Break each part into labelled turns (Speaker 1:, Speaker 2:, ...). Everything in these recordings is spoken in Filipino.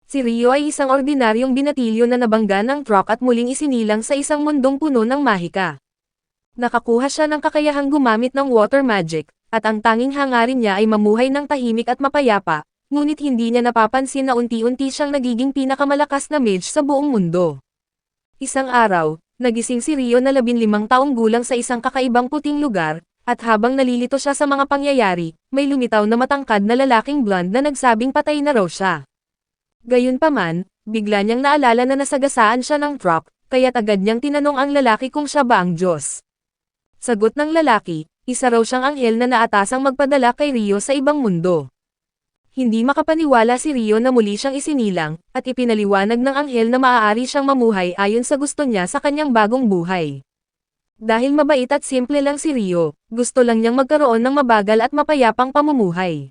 Speaker 1: Si Rio ay isang ordinaryong binatilyo na nabangga ng truck at muling isinilang sa isang mundong puno ng mahika. Nakakuha siya ng kakayahang gumamit ng water magic, at ang tanging hangarin niya ay mamuhay ng tahimik at mapayapa, ngunit hindi niya napapansin na unti-unti siyang nagiging pinakamalakas na mage sa buong mundo. Isang araw, nagising si Rio na 15 taong gulang sa isang kakaibang puting lugar, at habang nalilito siya sa mga pangyayari, may lumitaw na matangkad na lalaking blonde na nagsabing patay na raw siya. Gayunpaman, bigla niyang naalala na nasagasaan siya ng truck, kaya't agad niyang tinanong ang lalaki kung siya ba ang Diyos. Sagot ng lalaki, isa raw siyang anghel na naatasang magpadala kay Rio sa ibang mundo. Hindi makapaniwala si Rio na muli siyang isinilang, at ipinaliwanag ng anghel na maaari siyang mamuhay ayon sa gusto niya sa kanyang bagong buhay. Dahil mabait at simple lang si Rio, gusto lang niyang magkaroon ng mabagal at mapayapang pamumuhay.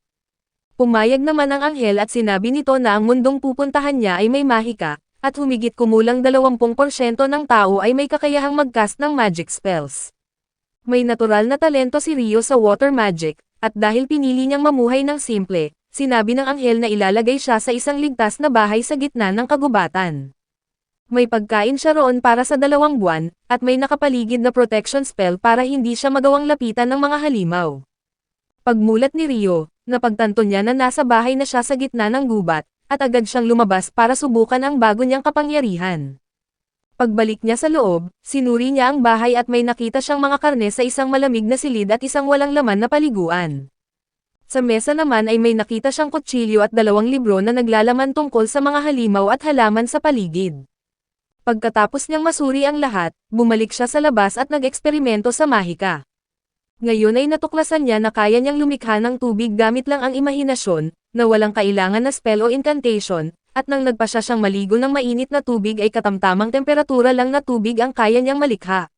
Speaker 1: Pumayag naman ang anghel at sinabi nito na ang mundong pupuntahan niya ay may mahika, at humigit kumulang 20% ng tao ay may kakayahang mag-cast ng magic spells. May natural na talento si Rio sa water magic, at dahil pinili niyang mamuhay ng simple, sinabi ng anghel na ilalagay siya sa isang ligtas na bahay sa gitna ng kagubatan. May pagkain siya roon para sa 2 buwan, at may nakapaligid na protection spell para hindi siya magawang lapitan ng mga halimaw. Pagmulat ni Rio, napagtanto niya na nasa bahay na siya sa gitna ng gubat, at agad siyang lumabas para subukan ang bago niyang kapangyarihan. Pagbalik niya sa loob, sinuri niya ang bahay at may nakita siyang mga karne sa isang malamig na silid at isang walang laman na paliguan. Sa mesa naman ay may nakita siyang kutsilyo at 2 libro na naglalaman tungkol sa mga halimaw at halaman sa paligid. Pagkatapos niyang masuri ang lahat, bumalik siya sa labas at nag-eksperimento sa mahika. Ngayon ay natuklasan niya na kaya niyang lumikha ng tubig gamit lang ang imahinasyon, na walang kailangan na spell o incantation, at nang nagpa siyang maligo ng mainit na tubig ay katamtamang temperatura lang na tubig ang kaya niyang malikha.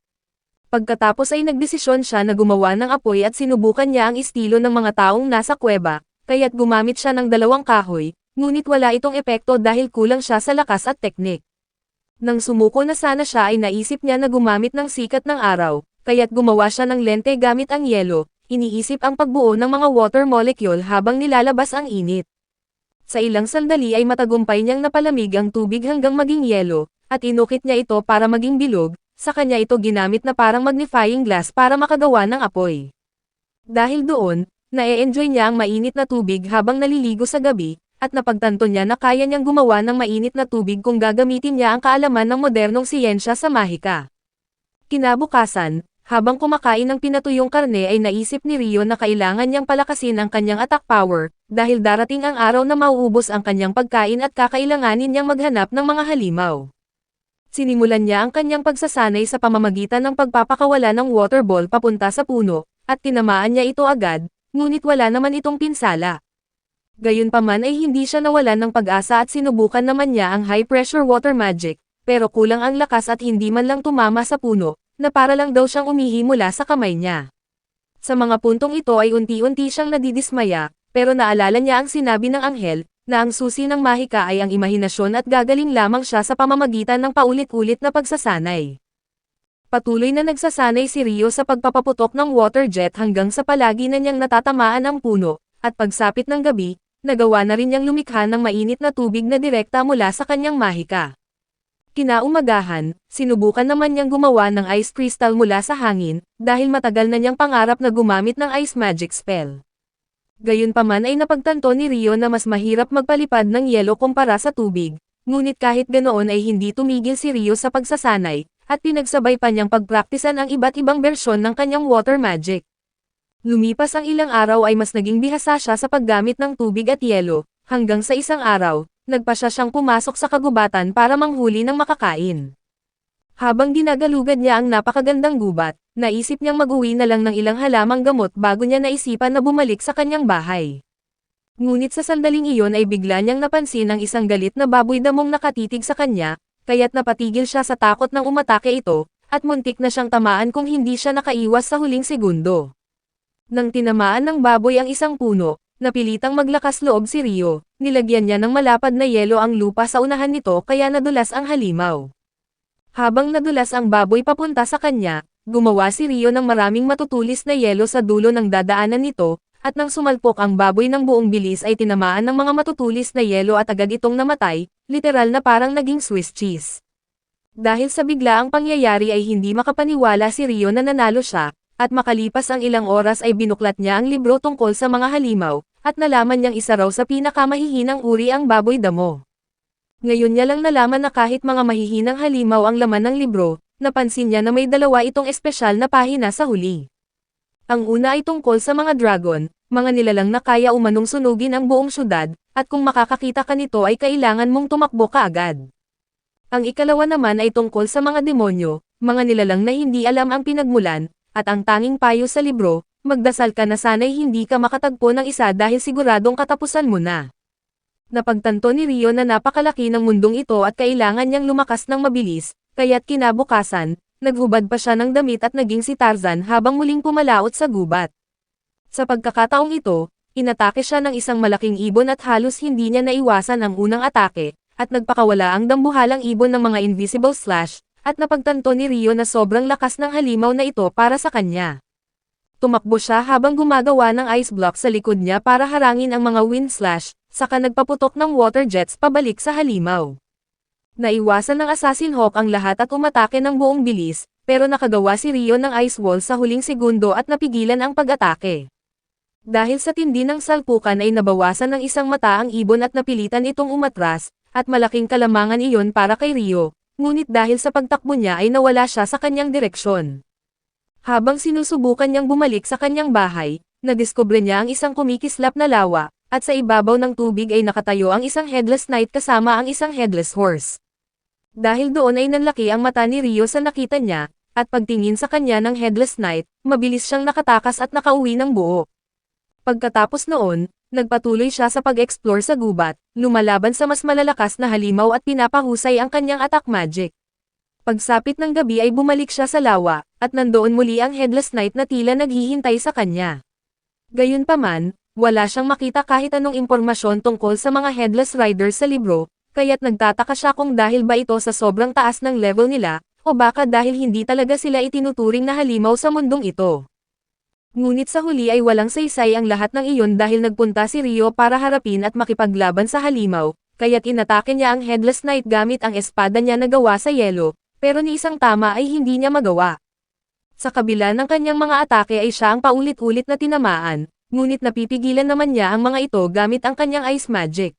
Speaker 1: Pagkatapos ay nagdesisyon siya na gumawa ng apoy at sinubukan niya ang estilo ng mga taong nasa kuweba, kaya't gumamit siya ng 2 kahoy, ngunit wala itong epekto dahil kulang siya sa lakas at teknik. Nang sumuko na sana siya ay naisip niya na gumamit ng sikat ng araw, kaya't gumawa siya ng lente gamit ang yelo, iniisip ang pagbuo ng mga water molecule habang nilalabas ang init. Sa ilang sandali ay matagumpay niyang napalamig ang tubig hanggang maging yelo, at inukit niya ito para maging bilog, sa kanya ito ginamit na parang magnifying glass para makagawa ng apoy. Dahil doon, na-e-enjoy niya ang mainit na tubig habang naliligo sa gabi, at napagtanto niya na kaya niyang gumawa ng mainit na tubig kung gagamitin niya ang kaalaman ng modernong siyensya sa mahika. Kinabukasan, habang kumakain ng pinatuyong karne ay naisip ni Rio na kailangan niyang palakasin ang kanyang attack power, dahil darating ang araw na mauubos ang kanyang pagkain at kakailanganin niyang maghanap ng mga halimaw. Sinimulan niya ang kanyang pagsasanay sa pamamagitan ng pagpapakawala ng water ball papunta sa puno, at tinamaan niya ito agad, ngunit wala naman itong pinsala. Gayunpaman ay hindi siya nawalan ng pag-asa at sinubukan naman niya ang high-pressure water magic, pero kulang ang lakas at hindi man lang tumama sa puno, na para lang daw siyang umihi mula sa kamay niya. Sa mga puntong ito ay unti-unti siyang nadidismaya, pero naalala niya ang sinabi ng anghel, na ang susi ng mahika ay ang imahinasyon at gagaling lamang siya sa pamamagitan ng paulit-ulit na pagsasanay. Patuloy na nagsasanay si Rio sa pagpapaputok ng water jet hanggang sa palagi na niyang natatamaan ang puno, at pagsapit ng gabi, nagawa na rin niyang lumikha ng mainit na tubig na direkta mula sa kanyang mahika. Kinaumagahan, sinubukan naman niyang gumawa ng ice crystal mula sa hangin, dahil matagal na niyang pangarap na gumamit ng ice magic spell. Gayunpaman ay napagtanto ni Rio na mas mahirap magpalipad ng yelo kumpara sa tubig, ngunit kahit ganoon ay hindi tumigil si Rio sa pagsasanay, at pinagsabay pa niyang pagpraktisan ang iba't ibang bersyon ng kanyang water magic. Lumipas ang ilang araw ay mas naging bihasa siya sa paggamit ng tubig at yelo, hanggang sa isang araw, nagpa siyang pumasok sa kagubatan para manghuli ng makakain. Habang ginagalugad niya ang napakagandang gubat, naisip niyang mag-uwi na lang ng ilang halamang gamot bago niya naisipan na bumalik sa kanyang bahay. Ngunit sa sandaling iyon ay bigla niyang napansin ang isang galit na baboy damong nakatitig sa kanya, kaya't napatigil siya sa takot ng umatake ito, at muntik na siyang tamaan kung hindi siya nakaiwas sa huling segundo. Nang tinamaan ng baboy ang isang puno, napilitang maglakas loob si Rio, nilagyan niya ng malapad na yelo ang lupa sa unahan nito kaya nadulas ang halimaw. Habang nadulas ang baboy papunta sa kanya, gumawa si Rio ng maraming matutulis na yelo sa dulo ng dadaanan nito, at nang sumalpok ang baboy ng buong bilis ay tinamaan ng mga matutulis na yelo at agad itong namatay, literal na parang naging Swiss cheese. Dahil sa biglaang pangyayari ay hindi makapaniwala si Rio na nanalo siya, at makalipas ang ilang oras ay binuklat niya ang libro tungkol sa mga halimaw, at nalaman niyang isa raw sa pinakamahihinang uri ang baboy damo. Ngayon niya lang nalaman na kahit mga mahihinang halimaw ang laman ng libro, napansin niya na may dalawa itong espesyal na pahina sa huli. Ang una ay tungkol sa mga dragon, mga nilalang na kaya umanong sunugin ang buong syudad, at kung makakakita ka nito ay kailangan mong tumakbo kaagad. Ang ikalawa naman ay tungkol sa mga demonyo, mga nilalang na hindi alam ang pinagmulan, at ang tanging payo sa libro, magdasal ka na sana'y hindi ka makatagpo ng isa dahil siguradong katapusan mo na. Napagtanto ni Rio na napakalaki ng mundong ito at kailangan niyang lumakas ng mabilis, kaya't kinabukasan, naghubad pa siya ng damit at naging si Tarzan habang muling pumalaot sa gubat. Sa pagkakataong ito, inatake siya ng isang malaking ibon at halos hindi niya naiwasan ang unang atake, at nagpakawala ang dambuhalang ibon ng mga invisible slash, at napagtanto ni Rio na sobrang lakas ng halimaw na ito para sa kanya. Tumakbo siya habang gumagawa ng ice block sa likod niya para harangin ang mga wind slash, saka nagpaputok ng water jets pabalik sa halimaw. Naiwasan ng Assassin Hawk ang lahat at umatake ng buong bilis, pero nakagawa si Rio ng ice wall sa huling segundo at napigilan ang pag-atake. Dahil sa tindi ng salpukan ay nabawasan ng isang mata ang ibon at napilitan itong umatras, at malaking kalamangan iyon para kay Rio, ngunit dahil sa pagtakbo niya ay nawala siya sa kanyang direksyon. Habang sinusubukan niyang bumalik sa kanyang bahay, nadiskubre niya ang isang kumikislap na lawa, at sa ibabaw ng tubig ay nakatayo ang isang headless knight kasama ang isang headless horse. Dahil doon ay nanlaki ang mata ni Rio sa nakita niya, at pagtingin sa kanya ng headless knight, mabilis siyang nakatakas at nakauwi ng buo. Pagkatapos noon, nagpatuloy siya sa pag-explore sa gubat, lumalaban sa mas malalakas na halimaw at pinapahusay ang kanyang attack magic. Pagsapit ng gabi ay bumalik siya sa lawa, at nandoon muli ang headless knight na tila naghihintay sa kanya. Gayunpaman, wala siyang makita kahit anong impormasyon tungkol sa mga headless riders sa libro, kaya't nagtataka siya kung dahil ba ito sa sobrang taas ng level nila, o baka dahil hindi talaga sila itinuturing na halimaw sa mundong ito. Ngunit sa huli ay walang saysay ang lahat ng iyon dahil nagpunta si Rio para harapin at makipaglaban sa halimaw, kaya't inatake niya ang headless knight gamit ang espada niya na gawa sa yelo, pero ni isang tama ay hindi niya magawa. Sa kabila ng kanyang mga atake ay siya ang paulit-ulit na tinamaan, ngunit napipigilan naman niya ang mga ito gamit ang kanyang ice magic.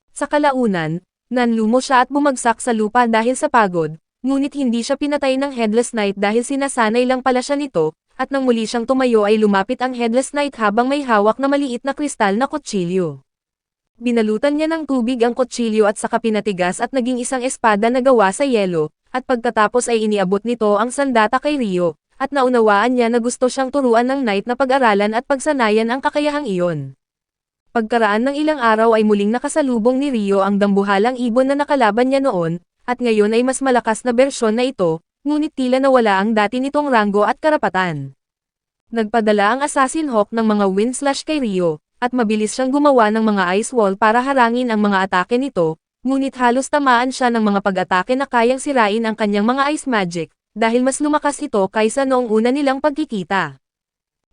Speaker 1: Sa kalaunan, nanlumo siya at bumagsak sa lupa dahil sa pagod, ngunit hindi siya pinatay ng headless knight dahil sinasanay lang pala siya nito, at nang muli siyang tumayo ay lumapit ang headless knight habang may hawak na maliit na kristal na kutsilyo. Binalutan niya ng tubig ang kutsilyo at saka pinatigas at naging isang espada na gawa sa yelo, at pagkatapos ay iniabot nito ang sandata kay Rio, at naunawaan niya na gusto siyang turuan ng knight na pag-aralan at pagsanayan ang kakayahang iyon. Pagkaraan ng ilang araw ay muling nakasalubong ni Rio ang dambuhalang ibon na nakalaban niya noon, at ngayon ay mas malakas na bersyon na ito, ngunit tila nawala ang dati nitong ranggo at karapatan. Nagpadala ang Assassin Hawk ng mga wind slash kay Rio, at mabilis siyang gumawa ng mga ice wall para harangin ang mga atake nito, ngunit halos tamaan siya ng mga pag-atake na kayang sirain ang kanyang mga ice magic, dahil mas lumakas ito kaysa noong una nilang pagkikita.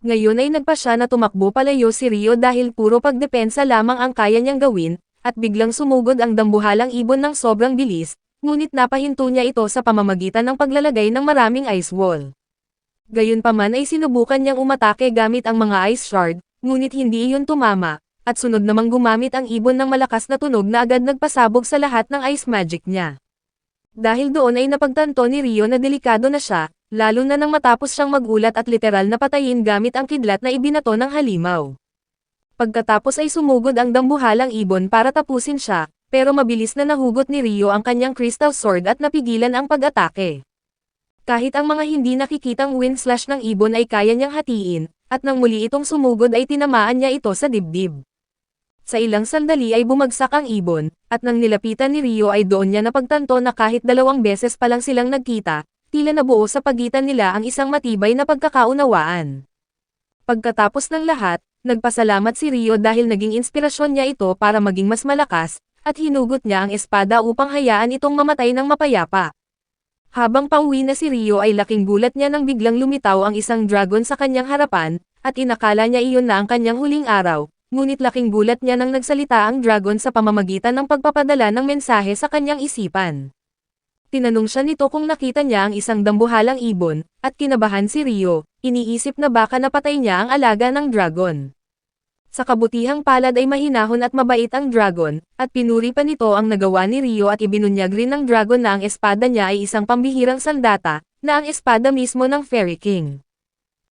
Speaker 1: Ngayon ay nagpa siya na tumakbo palayo si Rio dahil puro pagdepensa lamang ang kaya niyang gawin, at biglang sumugod ang dambuhalang ibon ng sobrang bilis, ngunit napahinto niya ito sa pamamagitan ng paglalagay ng maraming ice wall. Gayunpaman ay sinubukan niyang umatake gamit ang mga ice shard, ngunit hindi iyon tumama, at sunod namang gumamit ang ibon ng malakas na tunog na agad nagpasabog sa lahat ng ice magic niya. Dahil doon ay napagtanto ni Rio na delikado na siya, lalo na nang matapos siyang magulat at literal na patayin gamit ang kidlat na ibinato ng halimaw. Pagkatapos ay sumugod ang dambuhalang ibon para tapusin siya, pero mabilis na nahugot ni Rio ang kanyang crystal sword at napigilan ang pag-atake. Kahit ang mga hindi nakikitang wind slash ng ibon ay kaya niyang hatiin, at nang muli itong sumugod ay tinamaan niya ito sa dibdib. Sa ilang sandali ay bumagsak ang ibon, at nang nilapitan ni Rio ay doon niya napagtanto na kahit 2 beses pa lang silang nagkita, tila nabuo sa pagitan nila ang isang matibay na pagkakaunawaan. Pagkatapos ng lahat, nagpasalamat si Rio dahil naging inspirasyon niya ito para maging mas malakas, at hinugot niya ang espada upang hayaan itong mamatay ng mapayapa. Habang pauwi na si Rio ay laking gulat niya nang biglang lumitaw ang isang dragon sa kanyang harapan, at inakala niya iyon na ang kanyang huling araw, ngunit laking gulat niya nang nagsalita ang dragon sa pamamagitan ng pagpapadala ng mensahe sa kanyang isipan. Tinanong siya nito kung nakita niya ang isang dambuhalang ibon, at kinabahan si Rio, iniisip na baka napatay niya ang alaga ng dragon. Sa kabutihang palad ay mahinahon at mabait ang dragon, at pinuri pa nito ang nagawa ni Rio at ibinunyag rin ng dragon na ang espada niya ay isang pambihirang sandata, na ang espada mismo ng Fairy King.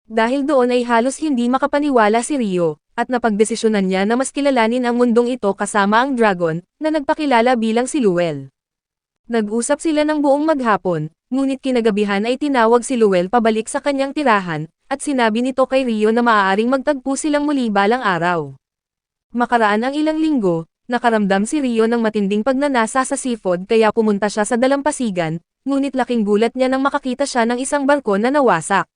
Speaker 1: Dahil doon ay halos hindi makapaniwala si Rio, at napagdesisyonan niya na mas kilalanin ang mundong ito kasama ang dragon, na nagpakilala bilang si Luel. Nag-usap sila ng buong maghapon, ngunit kinagabihan ay tinawag si Luel pabalik sa kanyang tirahan, at sinabi nito kay Rio na maaaring magtagpo silang muli balang araw. Makaraan ang ilang linggo, nakaramdam si Rio ng matinding pagnanasa sa seafood kaya pumunta siya sa dalampasigan, ngunit laking gulat niya nang makakita siya ng isang barko na nawasak.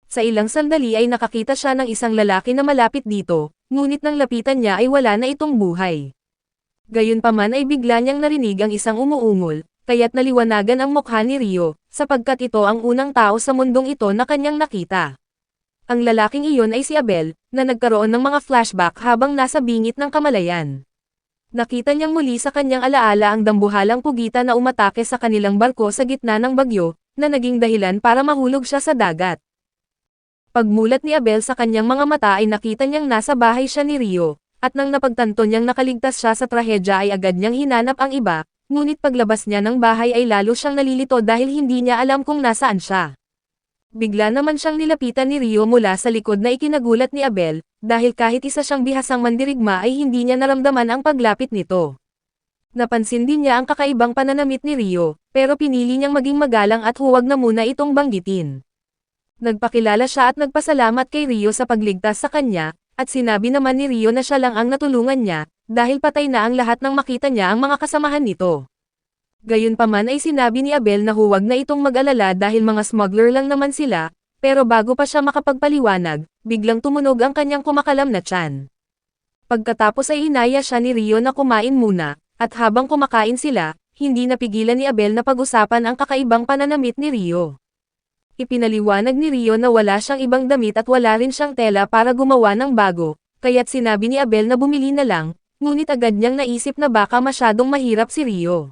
Speaker 1: Sa ilang sandali ay nakakita siya ng isang lalaki na malapit dito, ngunit nang lapitan niya ay wala na itong buhay. Gayunpaman ay bigla niyang narinig ang isang umuungol, kaya't naliwanagan ang mukha ni Rio, sapagkat ito ang unang tao sa mundong ito na kanyang nakita. Ang lalaking iyon ay si Abel, na nagkaroon ng mga flashback habang nasa bingit ng kamalayan. Nakita niyang muli sa kanyang alaala ang dambuhalang pugita na umatake sa kanilang barko sa gitna ng bagyo, na naging dahilan para mahulog siya sa dagat. Pagmulat ni Abel sa kanyang mga mata ay nakita niyang nasa bahay siya ni Rio, at nang napagtanto niyang nakaligtas siya sa trahedya ay agad niyang hinanap ang iba, ngunit paglabas niya ng bahay ay lalo siyang nalilito dahil hindi niya alam kung nasaan siya. Bigla naman siyang nilapitan ni Rio mula sa likod na ikinagulat ni Abel, dahil kahit isa siyang bihasang mandirigma ay hindi niya naramdaman ang paglapit nito. Napansin din niya ang kakaibang pananamit ni Rio, pero pinili niyang maging magalang at huwag na muna itong banggitin. Nagpakilala siya at nagpasalamat kay Rio sa pagligtas sa kanya, at sinabi naman ni Rio na siya lang ang natulungan niya, dahil patay na ang lahat nang makita niya ang mga kasamahan nito. Gayunpaman ay sinabi ni Abel na huwag na itong mag-alala dahil mga smuggler lang naman sila, pero bago pa siya makapagpaliwanag, biglang tumunog ang kanyang kumakalam na tiyan. Pagkatapos ay inaya siya ni Rio na kumain muna, at habang kumakain sila, hindi napigilan ni Abel na pag-usapan ang kakaibang pananamit ni Rio. Ipinaliwanag ni Rio na wala siyang ibang damit at wala rin siyang tela para gumawa ng bago, kaya't sinabi ni Abel na bumili na lang, ngunit agad niyang naisip na baka masyadong mahirap si Rio.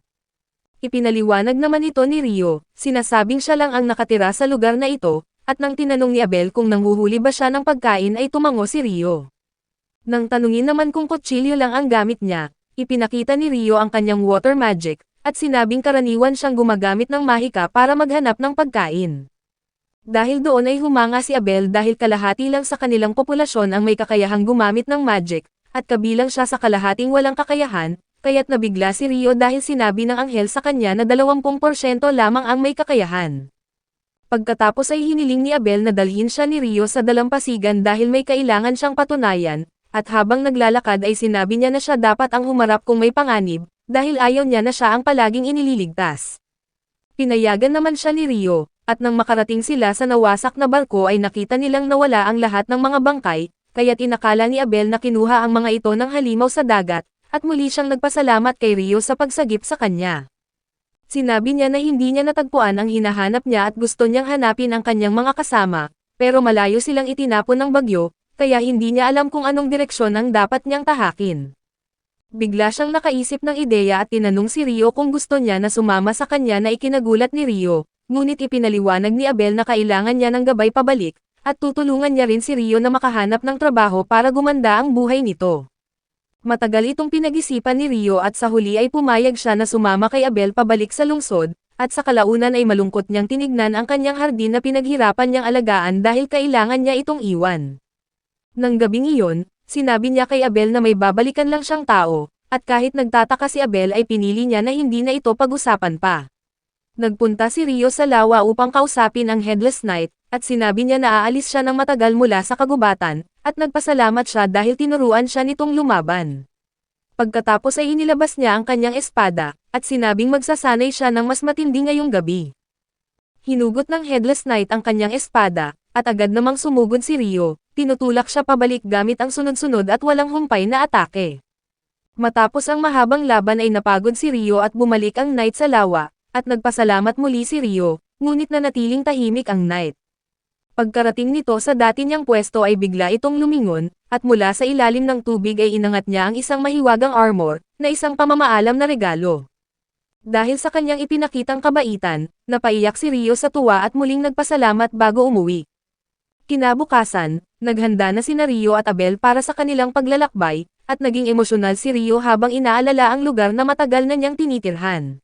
Speaker 1: Ipinaliwanag naman ito ni Rio, sinasabing siya lang ang nakatira sa lugar na ito, at nang tinanong ni Abel kung nanghuhuli ba siya ng pagkain ay tumango si Rio. Nang tanungin naman kung kutsilyo lang ang gamit niya, ipinakita ni Rio ang kanyang water magic, at sinabing karaniwan siyang gumagamit ng mahika para maghanap ng pagkain. Dahil doon ay humanga si Abel dahil kalahati lang sa kanilang populasyon ang may kakayahang gumamit ng magic, at kabilang siya sa kalahating walang kakayahan, kaya't nabigla si Rio dahil sinabi ng anghel sa kanya na 20% lamang ang may kakayahan. Pagkatapos ay hiniling ni Abel na dalhin siya ni Rio sa dalampasigan dahil may kailangan siyang patunayan, at habang naglalakad ay sinabi niya na siya dapat ang humarap kung may panganib, dahil ayaw niya na siya ang palaging inililigtas. Pinayagan naman siya ni Rio, at nang makarating sila sa nawasak na barko ay nakita nilang nawala ang lahat ng mga bangkay, kaya't inakala ni Abel na kinuha ang mga ito ng halimaw sa dagat, at muli siyang nagpasalamat kay Rio sa pagsagip sa kanya. Sinabi niya na hindi niya natagpuan ang hinahanap niya at gusto niyang hanapin ang kanyang mga kasama, pero malayo silang itinapon ng bagyo, kaya hindi niya alam kung anong direksyon ang dapat niyang tahakin. Bigla siyang nakaisip ng ideya at tinanong si Rio kung gusto niya na sumama sa kanya na ikinagulat ni Rio. Ngunit ipinaliwanag ni Abel na kailangan niya ng gabay pabalik, at tutulungan niya rin si Rio na makahanap ng trabaho para gumanda ang buhay nito. Matagal itong pinag-isipan ni Rio at sa huli ay pumayag siya na sumama kay Abel pabalik sa lungsod, at sa kalaunan ay malungkot niyang tinignan ang kanyang hardin na pinaghirapan niyang alagaan dahil kailangan niya itong iwan. Nang gabing iyon, sinabi niya kay Abel na may babalikan lang siyang tao, at kahit nagtataka si Abel ay pinili niya na hindi na ito pag-usapan pa. Nagpunta si Rio sa lawa upang kausapin ang Headless Knight, at sinabi niya na aalis siya ng matagal mula sa kagubatan, at nagpasalamat siya dahil tinuruan siya nitong lumaban. Pagkatapos ay inilabas niya ang kanyang espada, at sinabing magsasanay siya ng mas matindi ngayong gabi. Hinugot ng Headless Knight ang kanyang espada, at agad namang sumugod si Rio, tinutulak siya pabalik gamit ang sunod-sunod at walang humpay na atake. Matapos ang mahabang laban ay napagod si Rio at bumalik ang Knight sa lawa, at nagpasalamat muli si Rio, ngunit nanatiling tahimik ang Knight. Pagkarating nito sa dati niyang pwesto ay bigla itong lumingon, at mula sa ilalim ng tubig ay inangat niya ang isang mahiwagang armor, na isang pamamaalam na regalo. Dahil sa kanyang ipinakitang kabaitan, napaiyak si Rio sa tuwa at muling nagpasalamat bago umuwi. Kinabukasan, naghanda na sina Rio at Abel para sa kanilang paglalakbay, at naging emosyonal si Rio habang inaalala ang lugar na matagal na niyang tinitirhan.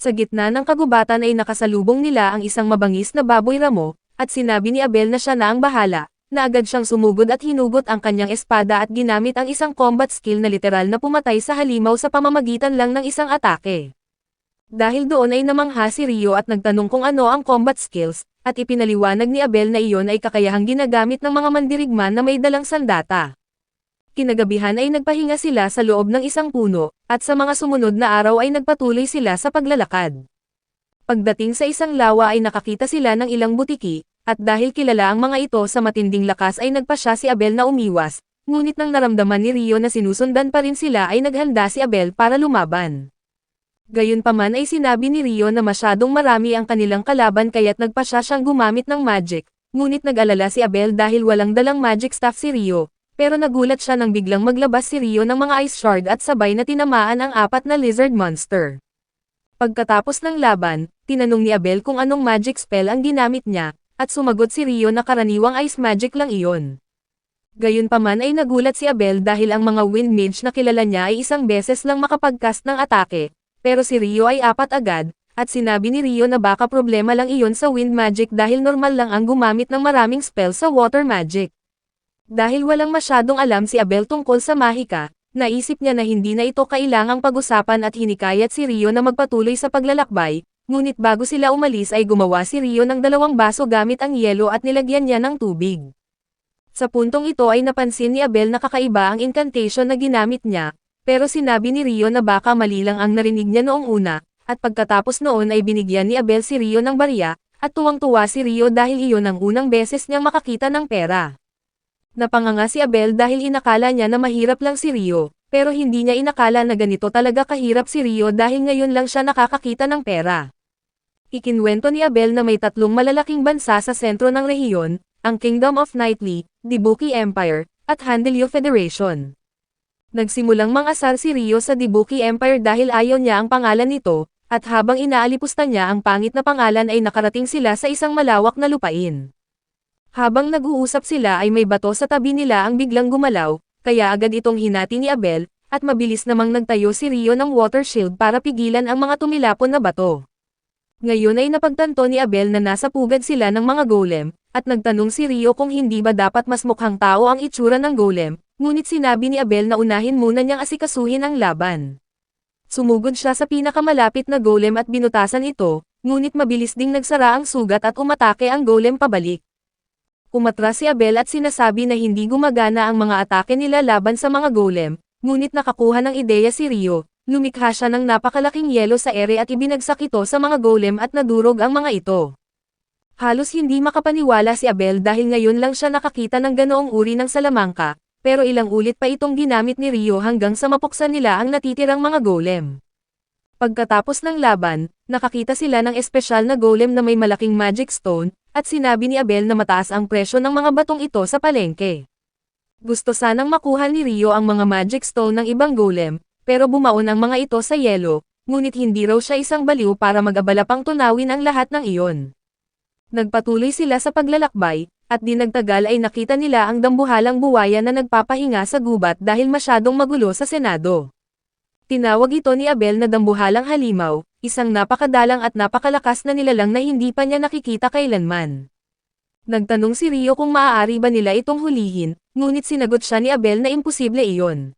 Speaker 1: Sa gitna ng kagubatan ay nakasalubong nila ang isang mabangis na baboy ramo, at sinabi ni Abel na siya na ang bahala, na agad siyang sumugod at hinugot ang kanyang espada at ginamit ang isang combat skill na literal na pumatay sa halimaw sa pamamagitan lang ng isang atake. Dahil doon ay namangha si Rio at nagtanong kung ano ang combat skills, at ipinaliwanag ni Abel na iyon ay kakayahang ginagamit ng mga mandirigma na may dalang sandata. Kinagabihan ay nagpahinga sila sa loob ng isang puno, at sa mga sumunod na araw ay nagpatuloy sila sa paglalakad. Pagdating sa isang lawa ay nakakita sila ng ilang butiki, at dahil kilala ang mga ito sa matinding lakas ay nagpasya si Abel na umiwas, ngunit nang naramdaman ni Rio na sinusundan pa rin sila ay naghanda si Abel para lumaban. Gayunpaman ay sinabi ni Rio na masyadong marami ang kanilang kalaban kaya't nagpasya siyang gumamit ng magic, ngunit nag-alala si Abel dahil walang dalang magic staff si Rio, pero nagulat siya nang biglang maglabas si Rio ng mga ice shard at sabay na tinamaan ang 4 na lizard monster. Pagkatapos ng laban, tinanong ni Abel kung anong magic spell ang ginamit niya, at sumagot si Rio na karaniwang ice magic lang iyon. Gayunpaman ay nagulat si Abel dahil ang mga wind mage na kilala niya ay isang beses lang makapag-cast ng atake, pero si Rio ay 4 agad, at sinabi ni Rio na baka problema lang iyon sa wind magic dahil normal lang ang gumamit ng maraming spell sa water magic. Dahil walang masyadong alam si Abel tungkol sa mahika, naisip niya na hindi na ito kailangang pag-usapan at hinikayat si Rio na magpatuloy sa paglalakbay, ngunit bago sila umalis ay gumawa si Rio ng 2 baso gamit ang yelo at nilagyan niya ng tubig. Sa puntong ito ay napansin ni Abel na kakaiba ang incantation na ginamit niya, pero sinabi ni Rio na baka mali lang ang narinig niya noong una, at pagkatapos noon ay binigyan ni Abel si Rio ng barya, at tuwang-tuwa si Rio dahil iyon ang unang beses niyang makakita ng pera. Napanganga si Abel dahil inakala niya na mahirap lang si Rio, pero hindi niya inakala na ganito talaga kahirap si Rio dahil ngayon lang siya nakakakita ng pera. Ikinwento ni Abel na may 3 malalaking bansa sa sentro ng rehiyon, ang Kingdom of Knightley, Dibuki Empire, at Handelyo Federation. Nagsimulang mangasar si Rio sa Dibuki Empire dahil ayaw niya ang pangalan nito, at habang inaalipusta niya ang pangit na pangalan ay nakarating sila sa isang malawak na lupain. Habang nag-uusap sila ay may bato sa tabi nila ang biglang gumalaw, kaya agad itong hinati ni Abel, at mabilis namang nagtayo si Rio ng water shield para pigilan ang mga tumilapon na bato. Ngayon ay napagtanto ni Abel na nasa pugad sila ng mga golem, at nagtanong si Rio kung hindi ba dapat mas mukhang tao ang itsura ng golem, ngunit sinabi ni Abel na unahin muna niyang asikasuhin ang laban. Sumugod siya sa pinakamalapit na golem at binutasan ito, ngunit mabilis ding nagsara ang sugat at umatake ang golem pabalik. Umatras si Abel at sinasabi na hindi gumagana ang mga atake nila laban sa mga golem, ngunit nakakuha ng ideya si Rio, lumikha siya ng napakalaking yelo sa ere at ibinagsak ito sa mga golem at nadurog ang mga ito. Halos hindi makapaniwala si Abel dahil ngayon lang siya nakakita ng ganoong uri ng salamangka, pero ilang ulit pa itong ginamit ni Rio hanggang sa mapuksan nila ang natitirang mga golem. Pagkatapos ng laban, nakakita sila ng espesyal na golem na may malaking magic stone, at sinabi ni Abel na mataas ang presyo ng mga batong ito sa palengke. Gusto sanang makuha ni Rio ang mga magic stone ng ibang golem, pero bumaon ang mga ito sa yelo, ngunit hindi raw siya isang baliw para mag-abala pang tunawin ang lahat ng iyon. Nagpatuloy sila sa paglalakbay, at di nagtagal ay nakita nila ang dambuhalang buwaya na nagpapahinga sa gubat dahil masyadong magulo sa Senado. Tinawag ito ni Abel na dambuhalang halimaw, isang napakadalang at napakalakas na nilalang na hindi pa niya nakikita kailanman. Nagtanong si Rio kung maaari ba nila itong hulihin, ngunit sinagot siya ni Abel na imposible iyon.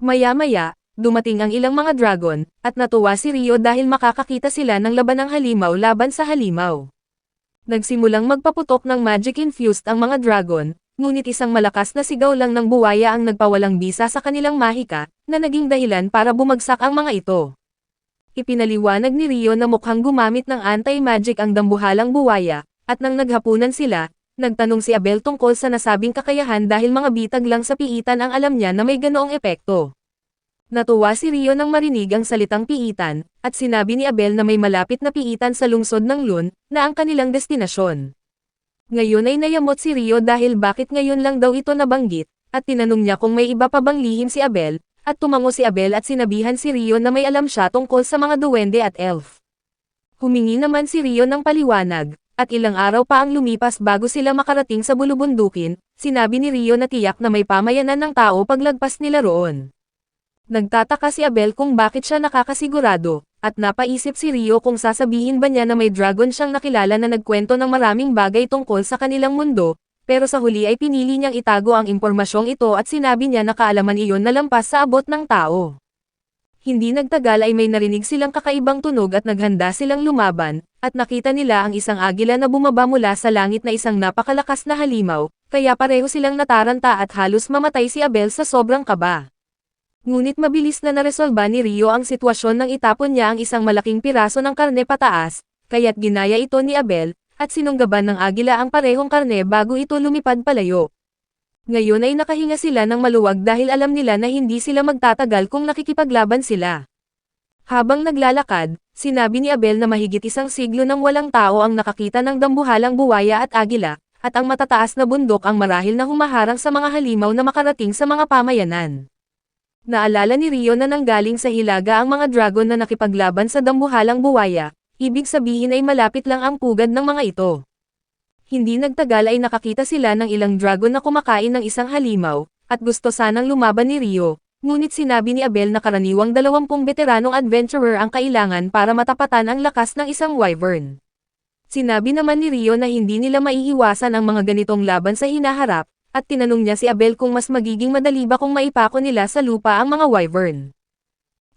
Speaker 1: Maya-maya, dumating ang ilang mga dragon, at natuwa si Rio dahil makakakita sila ng laban ng halimaw laban sa halimaw. Nagsimulang magpaputok ng magic-infused ang mga dragon, ngunit isang malakas na sigaw lang ng buwaya ang nagpawalang bisa sa kanilang mahika, na naging dahilan para bumagsak ang mga ito. Ipinaliwanag ni Rio na mukhang gumamit ng anti-magic ang dambuhalang buwaya, at nang naghapunan sila, nagtanong si Abel tungkol sa nasabing kakayahan dahil mga bitag lang sa piitan ang alam niya na may ganoong epekto. Natuwa si Rio nang marinig ang salitang piitan, at sinabi ni Abel na may malapit na piitan sa lungsod ng Lun, na ang kanilang destinasyon. Ngayon ay nayamot si Rio dahil bakit ngayon lang daw ito nabanggit, at tinanong niya kung may iba pa bang lihim si Abel, at tumango si Abel at sinabihan si Rio na may alam siya tungkol sa mga duwende at elf. Humingi naman si Rio ng paliwanag, at ilang araw pa ang lumipas bago sila makarating sa bulubundukin. Sinabi ni Rio na tiyak na may pamayanan ng tao paglagpas nila roon. Nagtataka si Abel kung bakit siya nakakasigurado, at napaisip si Rio kung sasabihin ba niya na may dragon siyang nakilala na nagkwento ng maraming bagay tungkol sa kanilang mundo, pero sa huli ay pinili niyang itago ang impormasyong ito at sinabi niya na kaalaman iyon na lampas sa abot ng tao. Hindi nagtagal ay may narinig silang kakaibang tunog at naghanda silang lumaban, at nakita nila ang isang agila na bumaba mula sa langit na isang napakalakas na halimaw, kaya pareho silang nataranta at halos mamatay si Abel sa sobrang kaba. Ngunit mabilis na naresolba ni Rio ang sitwasyon nang itapon niya ang isang malaking piraso ng karne pataas, kaya't ginaya ito ni Abel, at sinunggaban ng agila ang parehong karne bago ito lumipad palayo. Ngayon ay nakahinga sila ng maluwag dahil alam nila na hindi sila magtatagal kung nakikipaglaban sila. Habang naglalakad, sinabi ni Abel na mahigit isang siglo nang walang tao ang nakakita ng dambuhalang buwaya at agila, at ang matataas na bundok ang marahil na humaharang sa mga halimaw na makarating sa mga pamayanan. Naalala ni Rio na nanggaling sa hilaga ang mga dragon na nakipaglaban sa dambuhalang buwaya, ibig sabihin ay malapit lang ang pugad ng mga ito. Hindi nagtagal ay nakakita sila ng ilang dragon na kumakain ng isang halimaw, at gusto sanang lumaban ni Rio, ngunit sinabi ni Abel na karaniwang 20 veteranong adventurer ang kailangan para matapatan ang lakas ng isang wyvern. Sinabi naman ni Rio na hindi nila maiiwasan ang mga ganitong laban sa hinaharap, at tinanong niya si Abel kung mas magiging madali ba kung maipako nila sa lupa ang mga wyvern.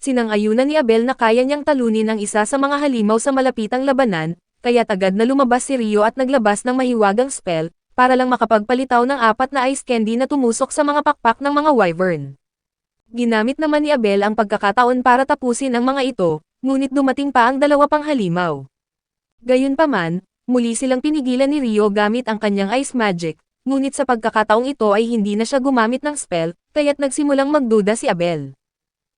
Speaker 1: Sinang-ayunan ni Abel na kaya niyang talunin ang isa sa mga halimaw sa malapitang labanan, kaya agad na lumabas si Rio at naglabas ng mahiwagang spell, para lang makapagpalitaw ng 4 na ice candy na tumusok sa mga pakpak ng mga wyvern. Ginamit naman ni Abel ang pagkakataon para tapusin ang mga ito, ngunit dumating pa ang 2 pang halimaw. Gayunpaman, muli silang pinigilan ni Rio gamit ang kanyang ice magic, ngunit sa pagkakataong ito ay hindi na siya gumamit ng spell, kaya't nagsimulang magduda si Abel.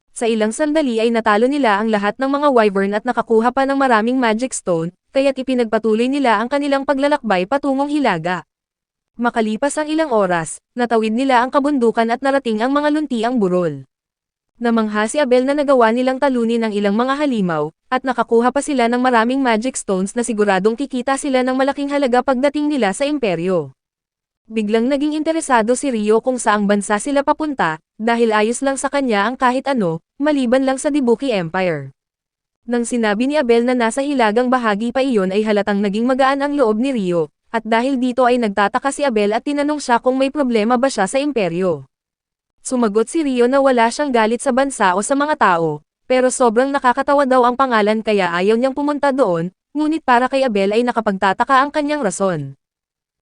Speaker 1: Sa ilang sandali ay natalo nila ang lahat ng mga wyvern at nakakuha pa ng maraming magic stone, kaya't ipinagpatuloy nila ang kanilang paglalakbay patungong hilaga. Makalipas ang ilang oras, natawid nila ang kabundukan at narating ang mga luntiang burol. Namangha si Abel na nagawa nilang talunin ang ilang mga halimaw, at nakakuha pa sila ng maraming magic stones na siguradong kikita sila ng malaking halaga pagdating nila sa imperyo. Biglang naging interesado si Rio kung saang bansa sila papunta, dahil ayos lang sa kanya ang kahit ano, maliban lang sa Dibuki Empire. Nang sinabi ni Abel na nasa hilagang bahagi pa iyon ay halatang naging magaan ang loob ni Rio, at dahil dito ay nagtataka si Abel at tinanong siya kung may problema ba siya sa imperyo. Sumagot si Rio na wala siyang galit sa bansa o sa mga tao, pero sobrang nakakatawa daw ang pangalan kaya ayaw niyang pumunta doon, ngunit para kay Abel ay nakapagtataka ang kanyang rason.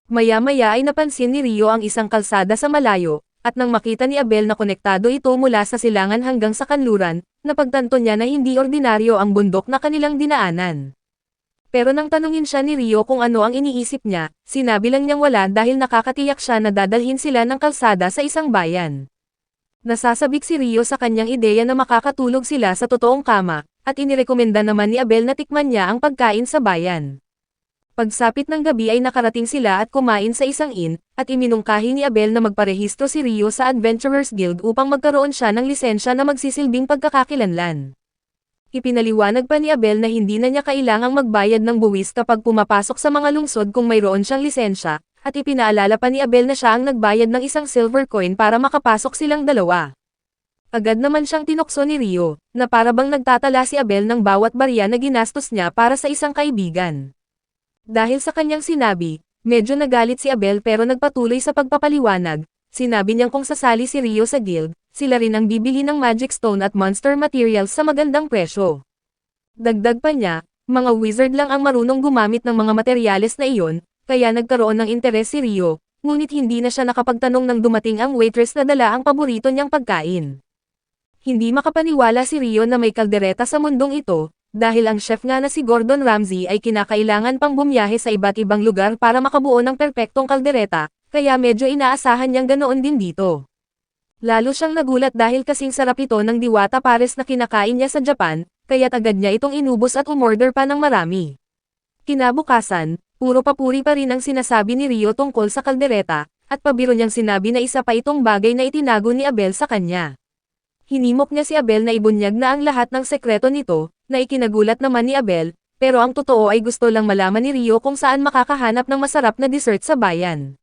Speaker 1: Maya-maya ay napansin ni Rio ang isang kalsada sa malayo, at nang makita ni Abel na konektado ito mula sa silangan hanggang sa kanluran, napagtanto niya na hindi ordinaryo ang bundok na kanilang dinaanan. Pero nang tanungin siya ni Rio kung ano ang iniisip niya, sinabi lang niyang wala dahil nakakatiyak siya na dadalhin sila ng kalsada sa isang bayan. Nasasabik si Rio sa kanyang ideya na makakatulog sila sa totoong kama, at inirekomenda naman ni Abel na tikman niya ang pagkain sa bayan. Pagsapit ng gabi ay nakarating sila at kumain sa isang inn, at iminungkahi ni Abel na magparehistro si Rio sa Adventurers Guild upang magkaroon siya ng lisensya na magsisilbing pagkakakilanlan. Ipinaliwanag pa ni Abel na hindi na niya kailangang magbayad ng buwis kapag pumapasok sa mga lungsod kung mayroon siyang lisensya, at ipinaalala pa ni Abel na siya ang nagbayad ng isang silver coin para makapasok silang dalawa. Agad naman siyang tinukso ni Rio, na para bang nagtatala si Abel ng bawat barya na ginastos niya para sa isang kaibigan. Dahil sa kanyang sinabi, medyo nagalit si Abel pero nagpatuloy sa pagpapaliwanag. Sinabi niyang kung sasali si Rio sa guild, sila rin ang bibili ng magic stone at monster materials sa magandang presyo. Dagdag pa niya, mga wizard lang ang marunong gumamit ng mga materyales na iyon, kaya nagkaroon ng interes si Rio, ngunit hindi na siya nakapagtanong nang dumating ang waitress na dala ang paborito niyang pagkain. Hindi makapaniwala si Rio na may kaldereta sa mundong ito, dahil ang chef nga na si Gordon Ramsay ay kinakailangan pang bumiyahe sa iba't ibang lugar para makabuo ng perpektong kaldereta, kaya medyo inaasahan niyang ganoon din dito. Lalo siyang nagulat dahil kasing sarap ito ng diwata pares na kinakain niya sa Japan, kaya't agad niya itong inubos at umorder pa ng marami. Kinabukasan, Puro papuri pa rin ang sinasabi ni Rio tungkol sa kaldereta, at pabiro niyang sinabi na isa pa itong bagay na itinago ni Abel sa kanya. Hinimok niya si Abel na ibunyag na ang lahat ng sekreto nito, na ikinagulat naman ni Abel, pero ang totoo ay gusto lang malaman ni Rio kung saan makakahanap ng masarap na dessert sa bayan.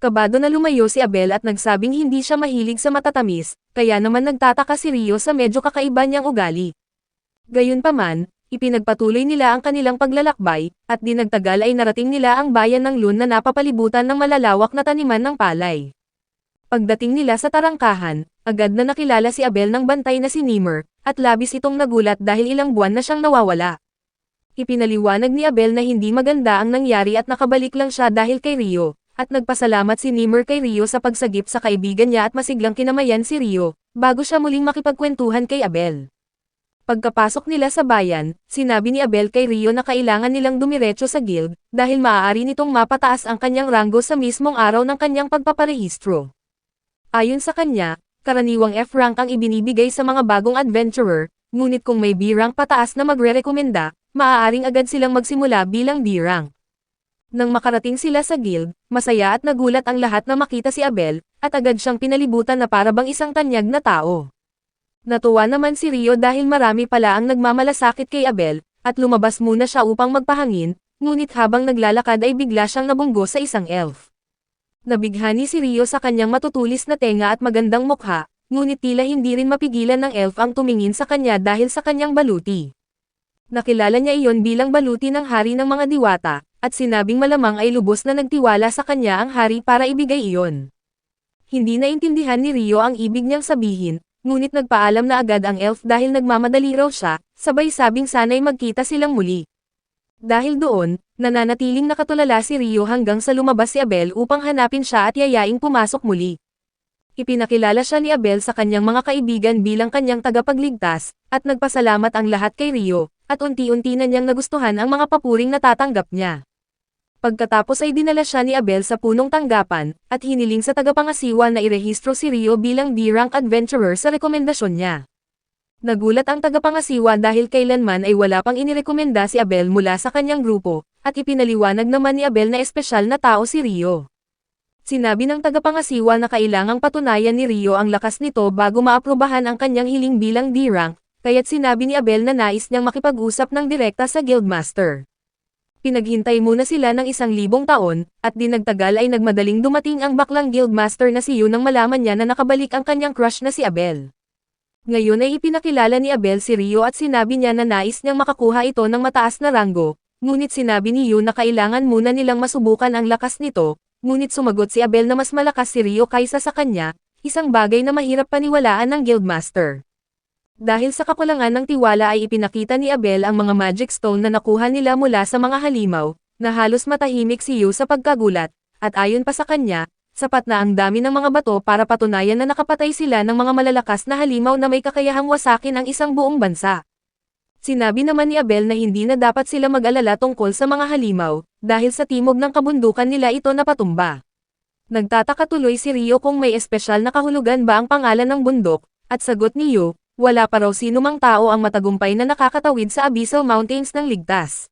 Speaker 1: Kabado na lumayo si Abel at nagsabing hindi siya mahilig sa matatamis, kaya naman nagtataka si Rio sa medyo kakaiba niyang ugali. Gayunpaman, ipinagpatuloy nila ang kanilang paglalakbay, at di nagtagal ay narating nila ang bayan ng Lun na napapalibutan ng malalawak na taniman ng palay. Pagdating nila sa tarangkahan, agad na nakilala si Abel ng bantay na si Nimmer, at labis itong nagulat dahil ilang buwan na siyang nawawala. Ipinaliwanag ni Abel na hindi maganda ang nangyari at nakabalik lang siya dahil kay Rio, at nagpasalamat si Nimmer kay Rio sa pagsagip sa kaibigan niya at masiglang kinamayan si Rio, bago siya muling makipagkwentuhan kay Abel. Pagkapasok nila sa bayan, sinabi ni Abel kay Rio na kailangan nilang dumiretso sa guild, dahil maaari nitong mapataas ang kanyang ranggo sa mismong araw ng kanyang pagpaparehistro. Ayon sa kanya, karaniwang F-rank ang ibinibigay sa mga bagong adventurer, ngunit kung may B-rank pataas na magre-rekomenda, maaaring agad silang magsimula bilang D-rank. Nang makarating sila sa guild, masaya at nagulat ang lahat na makita si Abel, at agad siyang pinalibutan na para bang isang tanyag na tao. Natuwa naman si Rio dahil marami pala ang nagmamalasakit kay Abel, at lumabas muna siya upang magpahangin, ngunit habang naglalakad ay bigla siyang nabunggo sa isang elf. Nabighani si Rio sa kanyang matutulis na tenga at magandang mukha, ngunit tila hindi rin mapigilan ng elf ang tumingin sa kanya dahil sa kanyang baluti. Nakilala niya iyon bilang baluti ng hari ng mga diwata, at sinabing malamang ay lubos na nagtiwala sa kanya ang hari para ibigay iyon. Hindi naintindihan ni Rio ang ibig niyang sabihin, ngunit nagpaalam na agad ang elf dahil nagmamadali raw siya, sabay sabing sana'y magkita silang muli. Dahil doon, nananatiling nakatulala si Rio hanggang sa lumabas si Abel upang hanapin siya at yayaing pumasok muli. Ipinakilala siya ni Abel sa kanyang mga kaibigan bilang kanyang tagapagligtas, at nagpasalamat ang lahat kay Rio, at unti-unti na niyang nagustuhan ang mga papuring natatanggap niya. Pagkatapos ay dinala siya ni Abel sa punong tanggapan, at hiniling sa tagapangasiwa na irehistro si Rio bilang D-rank adventurer sa rekomendasyon niya. Nagulat ang tagapangasiwa dahil kailanman ay wala pang inirekomenda si Abel mula sa kanyang grupo, at ipinaliwanag naman ni Abel na espesyal na tao si Rio. Sinabi ng tagapangasiwa na kailangang patunayan ni Rio ang lakas nito bago maaprubahan ang kanyang hiling bilang D-rank, kaya't sinabi ni Abel na nais niyang makipag-usap ng direkta sa Guildmaster. Pinaghintay muna sila ng 1,000 taon, at di nagtagal ay nagmadaling dumating ang baklang Guildmaster na si Yu nang malaman niya na nakabalik ang kanyang crush na si Abel. Ngayon ay ipinakilala ni Abel si Rio at sinabi niya na nais niyang makakuha ito ng mataas na ranggo, ngunit sinabi ni Yu na kailangan muna nilang masubukan ang lakas nito, ngunit sumagot si Abel na mas malakas si Rio kaysa sa kanya, isang bagay na mahirap paniwalaan ng Guildmaster. Dahil sa kakulangan ng tiwala ay ipinakita ni Abel ang mga magic stone na nakuha nila mula sa mga halimaw, na halos matahimik si Yu sa pagkagulat, at ayon pa sa kanya, sapat na ang dami ng mga bato para patunayan na nakapatay sila ng mga malalakas na halimaw na may kakayahang wasakin ang isang buong bansa. Sinabi naman ni Abel na hindi na dapat sila mag-alala tungkol sa mga halimaw, dahil sa timog ng kabundukan nila ito napatumba. Nagtataka tuloy si Rio kung may espesyal na kahulugan ba ang pangalan ng bundok, at sagot ni Yu, wala pa raw sinumang tao ang matagumpay na nakakatawid sa Abyssal Mountains ng ligtas.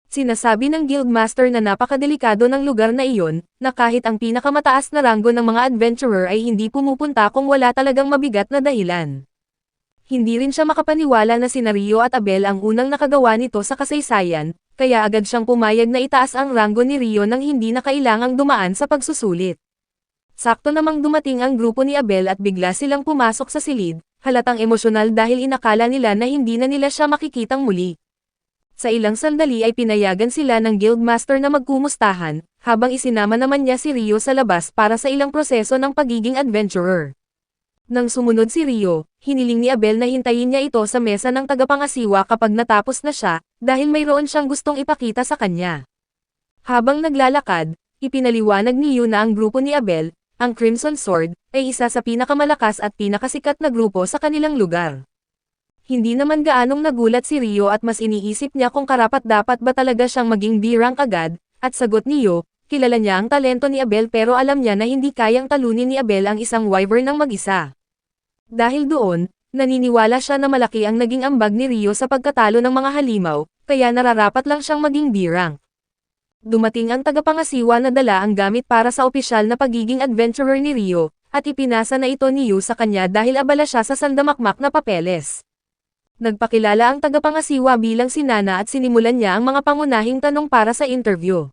Speaker 1: Sinasabi ng Guildmaster na napakadelikado ng lugar na iyon, na kahit ang pinakamataas na ranggo ng mga adventurer ay hindi pumupunta kung wala talagang mabigat na dahilan. Hindi rin siya makapaniwala na sina Rio at Abel ang unang nakagawa nito sa kasaysayan, kaya agad siyang pumayag na itaas ang ranggo ni Rio nang hindi na kailangang dumaan sa pagsusulit. Sakto namang dumating ang grupo ni Abel at bigla silang pumasok sa silid, halatang emosyonal dahil inakala nila na hindi na nila siya makikitang muli. Sa ilang sandali ay pinayagan sila ng Guildmaster na magkumustahan, habang isinama naman niya si Rio sa labas para sa ilang proseso ng pagiging adventurer. Nang sumunod si Rio, hiniling ni Abel na hintayin niya ito sa mesa ng tagapangasiwa kapag natapos na siya, dahil mayroon siyang gustong ipakita sa kanya. Habang naglalakad, ipinaliwanag ni Yu na ang grupo ni Abel, ang Crimson Sword, ay isa sa pinakamalakas at pinakasikat na grupo sa kanilang lugar. Hindi naman gaanong nagulat si Rio at mas iniisip niya kung karapat-dapat ba talaga siyang maging D-rank agad, at sagot ni Yu, kilala niya ang talento ni Abel pero alam niya na hindi kayang talunin ni Abel ang isang wyvern ng mag-isa. Dahil doon, naniniwala siya na malaki ang naging ambag ni Rio sa pagkatalo ng mga halimaw, kaya nararapat lang siyang maging D-rank. Dumating ang tagapangasiwa na dala ang gamit para sa opisyal na pagiging adventurer ni Rio, at ipinasa na ito ni Yu sa kanya dahil abala siya sa sandamakmak na papeles. Nagpakilala ang tagapangasiwa bilang si Nana at sinimulan niya ang mga pangunahing tanong para sa interview.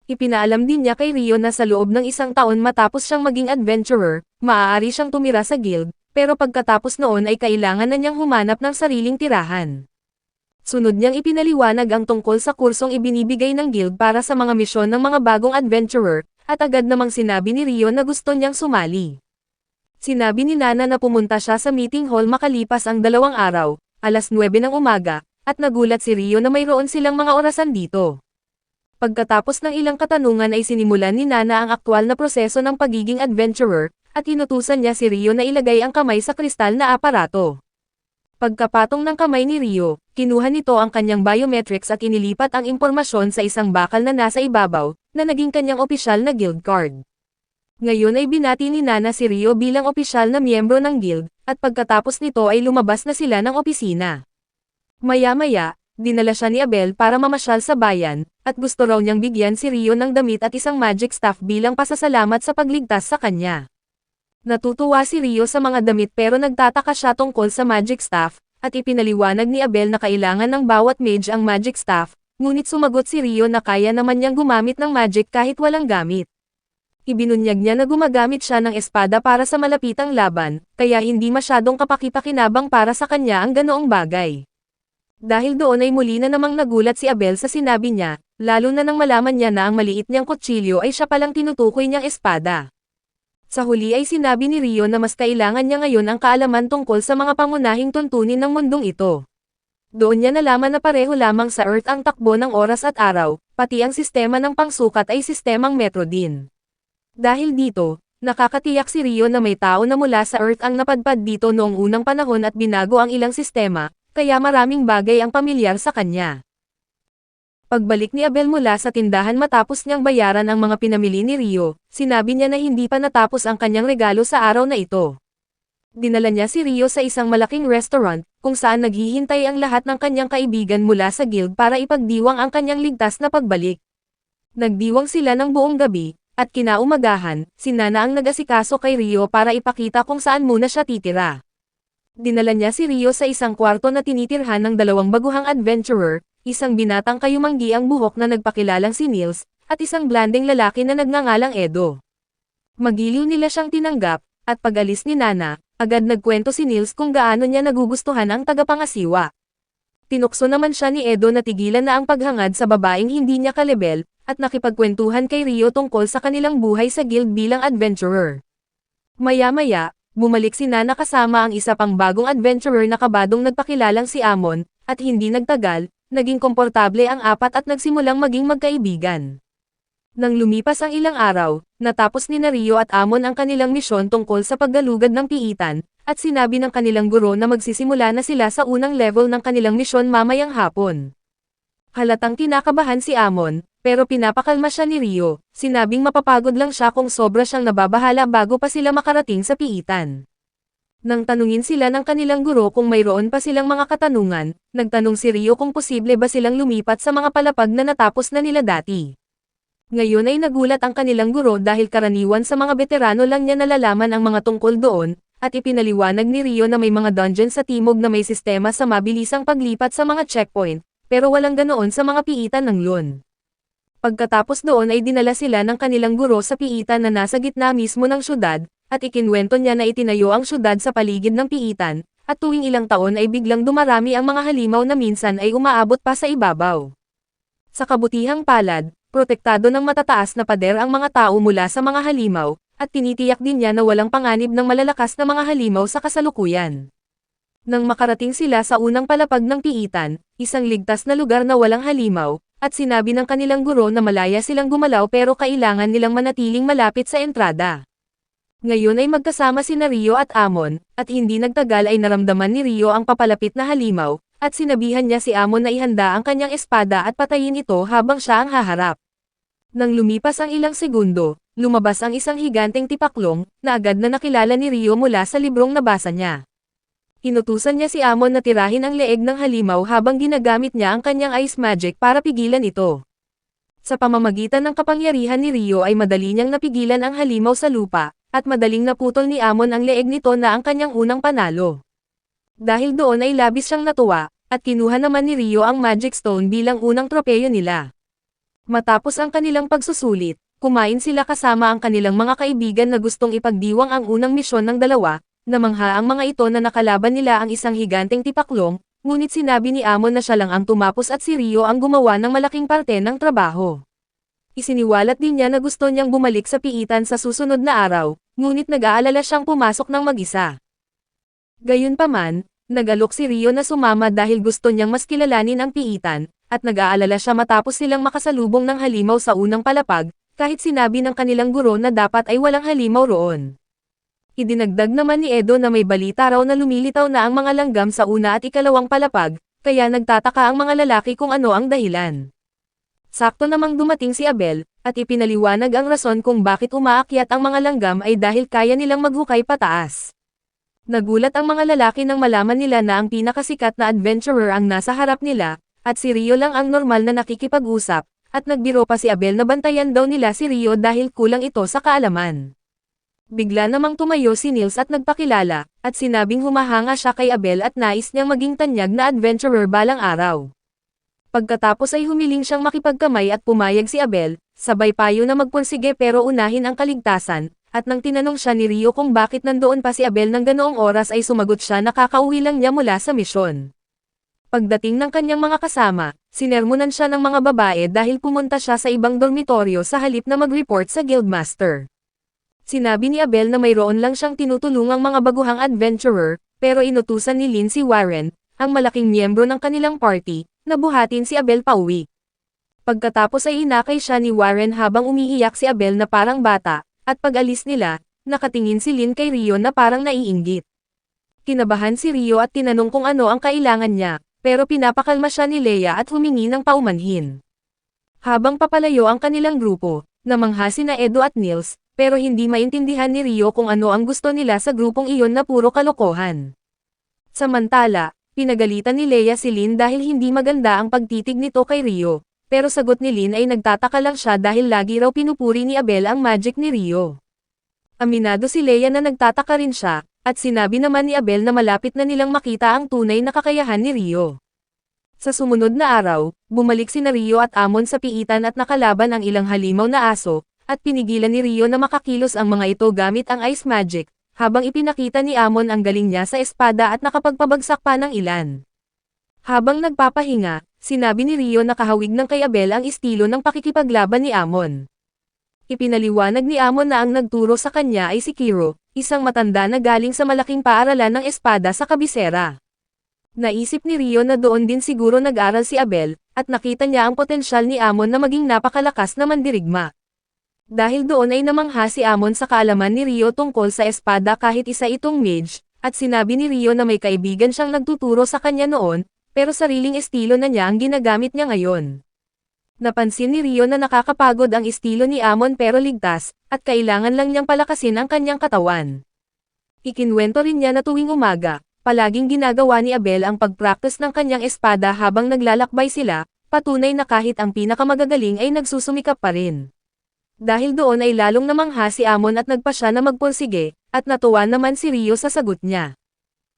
Speaker 1: Ipinaalam din niya kay Rio na sa loob ng 1 taon matapos siyang maging adventurer, maaari siyang tumira sa guild, pero pagkatapos noon ay kailangan na niyang humanap ng sariling tirahan. Sunod niyang ipinaliwanag ang tungkol sa kursong ibinibigay ng guild para sa mga misyon ng mga bagong adventurer, at agad namang sinabi ni Rio na gusto niyang sumali. Sinabi ni Nana na pumunta siya sa meeting hall makalipas ang 2 araw, alas 9 ng umaga, at nagulat si Rio na mayroon silang mga orasan dito. Pagkatapos ng ilang katanungan ay sinimulan ni Nana ang aktwal na proseso ng pagiging adventurer, at inutusan niya si Rio na ilagay ang kamay sa kristal na aparato. Pagkapatong ng kamay ni Rio, kinuha nito ang kanyang biometrics at inilipat ang impormasyon sa isang bakal na nasa ibabaw, na naging kanyang opisyal na guild card. Ngayon ay binati ni Nana si Rio bilang opisyal na miyembro ng guild, at pagkatapos nito ay lumabas na sila ng opisina. Maya-maya, dinala siya ni Abel para mamasyal sa bayan, at gusto raw niyang bigyan si Rio ng damit at isang magic staff bilang pasasalamat sa pagligtas sa kanya. Natutuwa si Rio sa mga damit pero nagtataka siya tungkol sa magic staff, at ipinaliwanag ni Abel na kailangan ng bawat mage ang magic staff, ngunit sumagot si Rio na kaya naman niyang gumamit ng magic kahit walang gamit. Ibinunyag niya na gumagamit siya ng espada para sa malapitang laban, kaya hindi masyadong kapakipakinabang para sa kanya ang ganoong bagay. Dahil doon ay muli na namang nagulat si Abel sa sinabi niya, lalo na nang malaman niya na ang maliit niyang kutsilyo ay siya palang tinutukoy niyang espada. Sa huli ay sinabi ni Rio na mas kailangan niya ngayon ang kaalaman tungkol sa mga pangunahing tuntunin ng mundong ito. Doon niya nalaman na pareho lamang sa Earth ang takbo ng oras at araw, pati ang sistema ng pangsukat ay sistemang metro din. Dahil dito, nakakatiyak si Rio na may tao na mula sa Earth ang napadpad dito noong unang panahon at binago ang ilang sistema, kaya maraming bagay ang pamilyar sa kanya. Pagbalik ni Abel mula sa tindahan matapos niyang bayaran ang mga pinamili ni Rio, sinabi niya na hindi pa natapos ang kanyang regalo sa araw na ito. Dinala niya si Rio sa isang malaking restaurant, kung saan naghihintay ang lahat ng kanyang kaibigan mula sa guild para ipagdiwang ang kanyang ligtas na pagbalik. Nagdiwang sila ng buong gabi, at kinaumagahan, si Nana ang nag-asikaso kay Rio para ipakita kung saan muna siya titira. Dinala niya si Rio sa isang kwarto na tinitirhan ng 2 baguhang adventurer, isang binatang kayumanggi ang buhok na nagpakilalang si Nils, at isang blanding lalaki na nagngangalang Edo. Magiliw nila siyang tinanggap, at pag-alis ni Nana, agad nagkwento si Nils kung gaano niya nagugustuhan ang tagapangasiwa. Tinukso naman siya ni Edo na tigilan na ang paghangad sa babaeng hindi niya kalebel, at nakipagkwentuhan kay Rio tungkol sa kanilang buhay sa guild bilang adventurer. Maya-maya, bumalik si Nana kasama ang isa pang bagong adventurer na kabadong nagpakilalang si Amon, at hindi nagtagal, naging komportable ang apat at nagsimulang maging magkaibigan. Nang lumipas ang ilang araw, natapos ni Rio at Amon ang kanilang misyon tungkol sa paggalugad ng piitan, at sinabi ng kanilang guro na magsisimula na sila sa unang level ng kanilang misyon mamayang hapon. Halatang kinakabahan si Amon, pero pinapakalma siya ni Rio, sinabing mapapagod lang siya kung sobra siyang nababahala bago pa sila makarating sa piitan. Nang tanungin sila ng kanilang guro kung mayroon pa silang mga katanungan, nagtanong si Rio kung posible ba silang lumipat sa mga palapag na natapos na nila dati. Ngayon ay nagulat ang kanilang guro dahil karaniwan sa mga veterano lang niya nalalaman ang mga tungkol doon, at ipinaliwanag ni Rio na may mga dungeon sa timog na may sistema sa mabilisang paglipat sa mga checkpoint, pero walang ganoon sa mga piitan ng Lun. Pagkatapos doon ay dinala sila ng kanilang guro sa piitan na nasa gitna mismo ng syudad, at ikinwento niya na itinayo ang syudad sa paligid ng piitan, at tuwing ilang taon ay biglang dumarami ang mga halimaw na minsan ay umaabot pa sa ibabaw. Sa kabutihang palad, protektado ng matataas na pader ang mga tao mula sa mga halimaw, at tinitiyak din niya na walang panganib ng malalakas na mga halimaw sa kasalukuyan. Nang makarating sila sa unang palapag ng piitan, isang ligtas na lugar na walang halimaw, at sinabi ng kanilang guro na malaya silang gumalaw pero kailangan nilang manatiling malapit sa entrada. Ngayon ay magkasama si Rio at Amon, at hindi nagtagal ay naramdaman ni Rio ang papalapit na halimaw, at sinabihan niya si Amon na ihanda ang kanyang espada at patayin ito habang siya ang haharap. Nang lumipas ang ilang segundo, lumabas ang isang higanteng tipaklong, na agad na nakilala ni Rio mula sa librong nabasa niya. Inutusan niya si Amon na tirahin ang leeg ng halimaw habang ginagamit niya ang kanyang ice magic para pigilan ito. Sa pamamagitan ng kapangyarihan ni Rio ay madali niyang napigilan ang halimaw sa lupa, at madaling naputol ni Amon ang leeg nito na ang kanyang unang panalo. Dahil doon ay labis siyang natuwa, at kinuha naman ni Rio ang Magic Stone bilang unang tropeyo nila. Matapos ang kanilang pagsusulit, kumain sila kasama ang kanilang mga kaibigan na gustong ipagdiwang ang unang misyon ng dalawa, namangha ang mga ito na nakalaban nila ang isang higanteng tipaklong, ngunit sinabi ni Amon na siya lang ang tumapos at si Rio ang gumawa ng malaking parte ng trabaho. Isiniwalat din niya na gusto niyang bumalik sa piitan sa susunod na araw, ngunit nag-aalala siyang pumasok ng mag-isa. Gayunpaman, nag-alok si Rio na sumama dahil gusto niyang mas kilalanin ang piitan, at nag-aalala siya matapos silang makasalubong ng halimaw sa unang palapag, kahit sinabi ng kanilang guro na dapat ay walang halimaw roon. Idinagdag naman ni Edo na may balita raw na lumilitaw na ang mga langgam sa una at ikalawang palapag, kaya nagtataka ang mga lalaki kung ano ang dahilan. Sakto namang dumating si Abel, at ipinaliwanag ang rason kung bakit umaakyat ang mga langgam ay dahil kaya nilang maghukay pataas. Nagulat ang mga lalaki nang malaman nila na ang pinakasikat na adventurer ang nasa harap nila, at si Rio lang ang normal na nakikipag-usap, at nagbiro pa si Abel na bantayan daw nila si Rio dahil kulang ito sa kaalaman. Bigla namang tumayo si Nils at nagpakilala, at sinabing humahanga siya kay Abel at nais niyang maging tanyag na adventurer balang araw. Pagkatapos ay humiling siyang makipagkamay at pumayag si Abel, sabay payo na magpursige pero unahin ang kaligtasan, at nang tinanong siya ni Rio kung bakit nandoon pa si Abel ng ganoong oras ay sumagot siya na kakauwi lang niya mula sa misyon. Pagdating ng kanyang mga kasama, sinermonan siya ng mga babae dahil pumunta siya sa ibang dormitoryo sa halip na mag-report sa Guildmaster. Sinabi ni Abel na mayroon lang siyang tinutulungang mga baguhang adventurer, pero inutusan ni Lynn si Warren, ang malaking miyembro ng kanilang party, na buhatin si Abel pauwi. Pagkatapos ay inakay siya ni Warren habang umiiyak si Abel na parang bata, at pag-alis nila, nakatingin si Lynn kay Rio na parang naiinggit. Kinabahan si Rio at tinanong kung ano ang kailangan niya, pero pinapakalma siya ni Leia at humingi ng paumanhin. Habang papalayo ang kanilang grupo, namangha sina Edo at Nils, pero hindi maintindihan ni Rio kung ano ang gusto nila sa grupong iyon na puro kalokohan. Samantala, pinagalitan ni Leia si Lynn dahil hindi maganda ang pagtitig nito kay Rio, pero sagot ni Lynn ay nagtataka lang siya dahil lagi raw pinupuri ni Abel ang magic ni Rio. Aminado si Leia na nagtataka rin siya, at sinabi naman ni Abel na malapit na nilang makita ang tunay na kakayahan ni Rio. Sa sumunod na araw, bumalik sina Rio at Amon sa piitan at nakalaban ang ilang halimaw na aso, at pinigilan ni Rio na makakilos ang mga ito gamit ang ice magic, habang ipinakita ni Amon ang galing niya sa espada at nakapagpabagsak pa ng ilan. Habang nagpapahinga, sinabi ni Rio na kahawig ng kay Abel ang estilo ng pakikipaglaban ni Amon. Ipinaliwanag ni Amon na ang nagturo sa kanya ay si Kiro, isang matanda na galing sa malaking paaralan ng espada sa kabisera. Naisip ni Rio na doon din siguro nag-aral si Abel, at nakita niya ang potensyal ni Amon na maging napakalakas na mandirigma. Dahil doon ay namangha si Amon sa kaalaman ni Rio tungkol sa espada kahit isa itong mage, at sinabi ni Rio na may kaibigan siyang nagtuturo sa kanya noon, pero sariling estilo na niya ang ginagamit niya ngayon. Napansin ni Rio na nakakapagod ang estilo ni Amon pero ligtas, at kailangan lang niyang palakasin ang kanyang katawan. Ikinwento rin niya na tuwing umaga, palaging ginagawa ni Abel ang pag-practice ng kanyang espada habang naglalakbay sila, patunay na kahit ang pinakamagagaling ay nagsusumikap pa rin. Dahil doon ay lalong namangha si Amon at nagpa siya na magpursige, at natuwa naman si Rio sa sagot niya.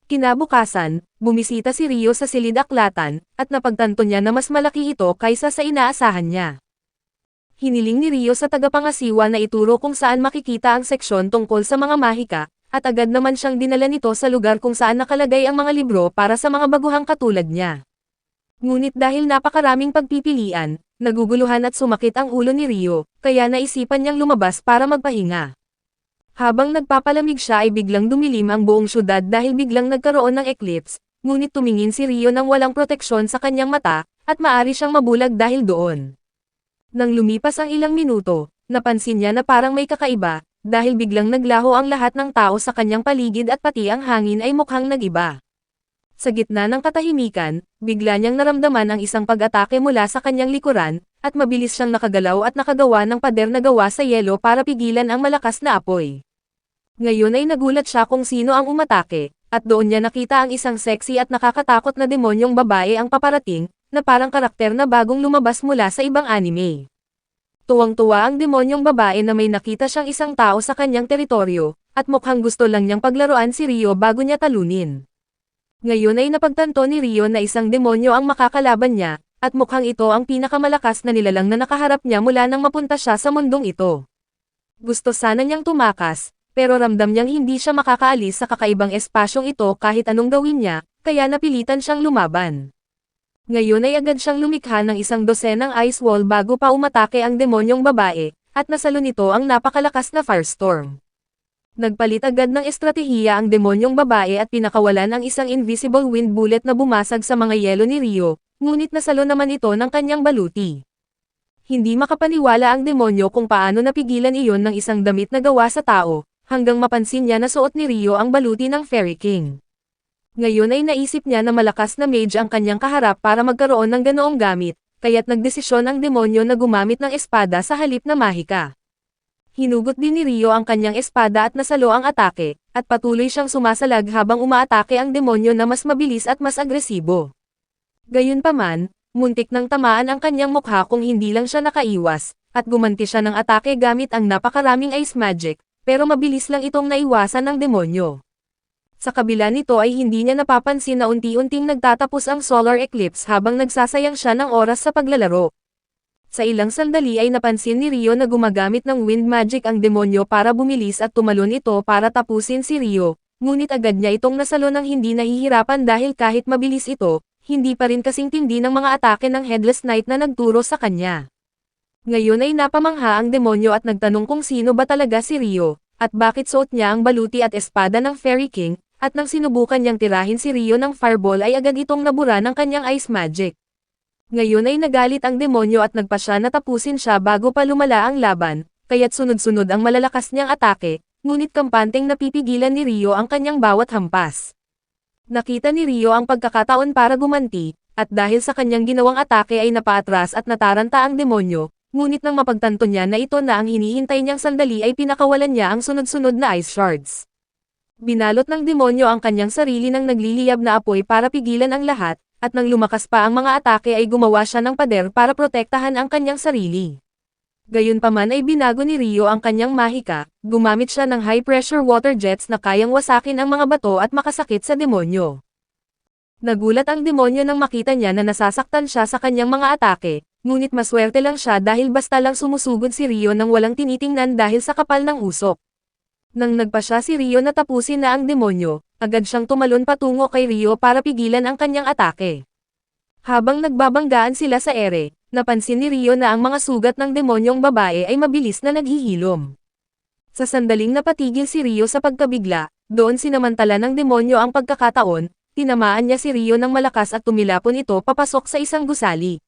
Speaker 1: Kinabukasan, bumisita si Rio sa silid-aklatan, at napagtanto niya na mas malaki ito kaysa sa inaasahan niya. Hiniling ni Rio sa tagapangasiwa na ituro kung saan makikita ang seksyon tungkol sa mga mahika, at agad naman siyang dinala nito sa lugar kung saan nakalagay ang mga libro para sa mga baguhang katulad niya. Ngunit dahil napakaraming pagpipilian, naguguluhan at sumakit ang ulo ni Rio, kaya naisipan niyang lumabas para magpahinga. Habang nagpapalamig siya ay biglang dumilim ang buong syudad dahil biglang nagkaroon ng eclipse, ngunit tumingin si Rio nang walang proteksyon sa kanyang mata, at maari siyang mabulag dahil doon. Nang lumipas ang ilang minuto, napansin niya na parang may kakaiba, dahil biglang naglaho ang lahat ng tao sa kanyang paligid at pati ang hangin ay mukhang nag-iba. Sa gitna ng katahimikan, bigla niyang naramdaman ang isang pag-atake mula sa kanyang likuran, at mabilis siyang nakagalaw at nakagawa ng pader na gawa sa yelo para pigilan ang malakas na apoy. Ngayon ay nagulat siya kung sino ang umatake, at doon niya nakita ang isang sexy at nakakatakot na demonyong babae ang paparating, na parang karakter na bagong lumabas mula sa ibang anime. Tuwang-tuwa ang demonyong babae na may nakita siyang isang tao sa kanyang teritoryo, at mukhang gusto lang niyang paglaruan si Rio bago niya talunin. Ngayon ay napagtanto ni Rio na isang demonyo ang makakalaban niya, at mukhang ito ang pinakamalakas na nilalang na nakaharap niya mula nang mapunta siya sa mundong ito. Gusto sana niyang tumakas, pero ramdam niyang hindi siya makakaalis sa kakaibang espasyong ito kahit anong gawin niya, kaya napilitan siyang lumaban. Ngayon ay agad siyang lumikha ng isang dosenang ice wall bago pa umatake ang demonyong babae, at nasalo nito ang napakalakas na firestorm. Nagpalit agad ng estratehiya ang demonyong babae at pinakawalan ang isang invisible wind bullet na bumasag sa mga yelo ni Rio, ngunit nasalo naman ito ng kanyang baluti. Hindi makapaniwala ang demonyo kung paano napigilan iyon ng isang damit na gawa sa tao, hanggang mapansin niya na suot ni Rio ang baluti ng Fairy King. Ngayon ay naisip niya na malakas na mage ang kanyang kaharap para magkaroon ng ganoong gamit, kaya't nagdesisyon ang demonyo na gumamit ng espada sa halip na mahika. Hinugot din ni Rio ang kanyang espada at nasalo ang atake, at patuloy siyang sumasalag habang umaatake ang demonyo na mas mabilis at mas agresibo. Gayunpaman, muntik nang tamaan ang kanyang mukha kung hindi lang siya nakaiwas, at gumanti siya ng atake gamit ang napakaraming ice magic, pero mabilis lang itong naiwasan ng demonyo. Sa kabila nito ay hindi niya napapansin na unti-unting nagtatapos ang solar eclipse habang nagsasayang siya ng oras sa paglalaro. Sa ilang sandali ay napansin ni Rio na gumagamit ng wind magic ang demonyo para bumilis at tumalon ito para tapusin si Rio, ngunit agad niya itong nasalo ng hindi nahihirapan dahil kahit mabilis ito, hindi pa rin kasing tindi ng mga atake ng Headless Knight na nagturo sa kanya. Ngayon ay napamangha ang demonyo at nagtanong kung sino ba talaga si Rio, at bakit suot niya ang baluti at espada ng Fairy King, at nang sinubukan niyang tirahin si Rio ng fireball ay agad itong nabura ng kanyang ice magic. Ngayon ay nagalit ang demonyo at nagpasya na tapusin siya bago pa lumala ang laban, kaya't sunod-sunod ang malalakas niyang atake, ngunit kampanteng napipigilan ni Rio ang kanyang bawat hampas. Nakita ni Rio ang pagkakataon para gumanti, at dahil sa kanyang ginawang atake ay napaatras at nataranta ang demonyo, ngunit nang mapagtanto niya na ito na ang hinihintay niyang sandali ay pinakawalan niya ang sunod-sunod na ice shards. Binalot ng demonyo ang kanyang sarili ng nagliliyab na apoy para pigilan ang lahat, at nang lumakas pa ang mga atake ay gumawa siya ng pader para protektahan ang kanyang sarili. Gayunpaman ay binago ni Rio ang kanyang mahika, gumamit siya ng high-pressure water jets na kayang wasakin ang mga bato at makasakit sa demonyo. Nagulat ang demonyo nang makita niya na nasasaktan siya sa kanyang mga atake, ngunit maswerte lang siya dahil basta lang sumusugod si Rio nang walang tinitingnan dahil sa kapal ng usok. Nang nagpasya si Rio na tapusin na ang demonyo, agad siyang tumalon patungo kay Rio para pigilan ang kanyang atake. Habang nagbabanggaan sila sa ere, napansin ni Rio na ang mga sugat ng demonyong babae ay mabilis na naghihilom. Sa sandaling napatigil si Rio sa pagkabigla, doon sinamantala ng demonyo ang pagkakataon, tinamaan niya si Rio ng malakas at tumilapon ito papasok sa isang gusali.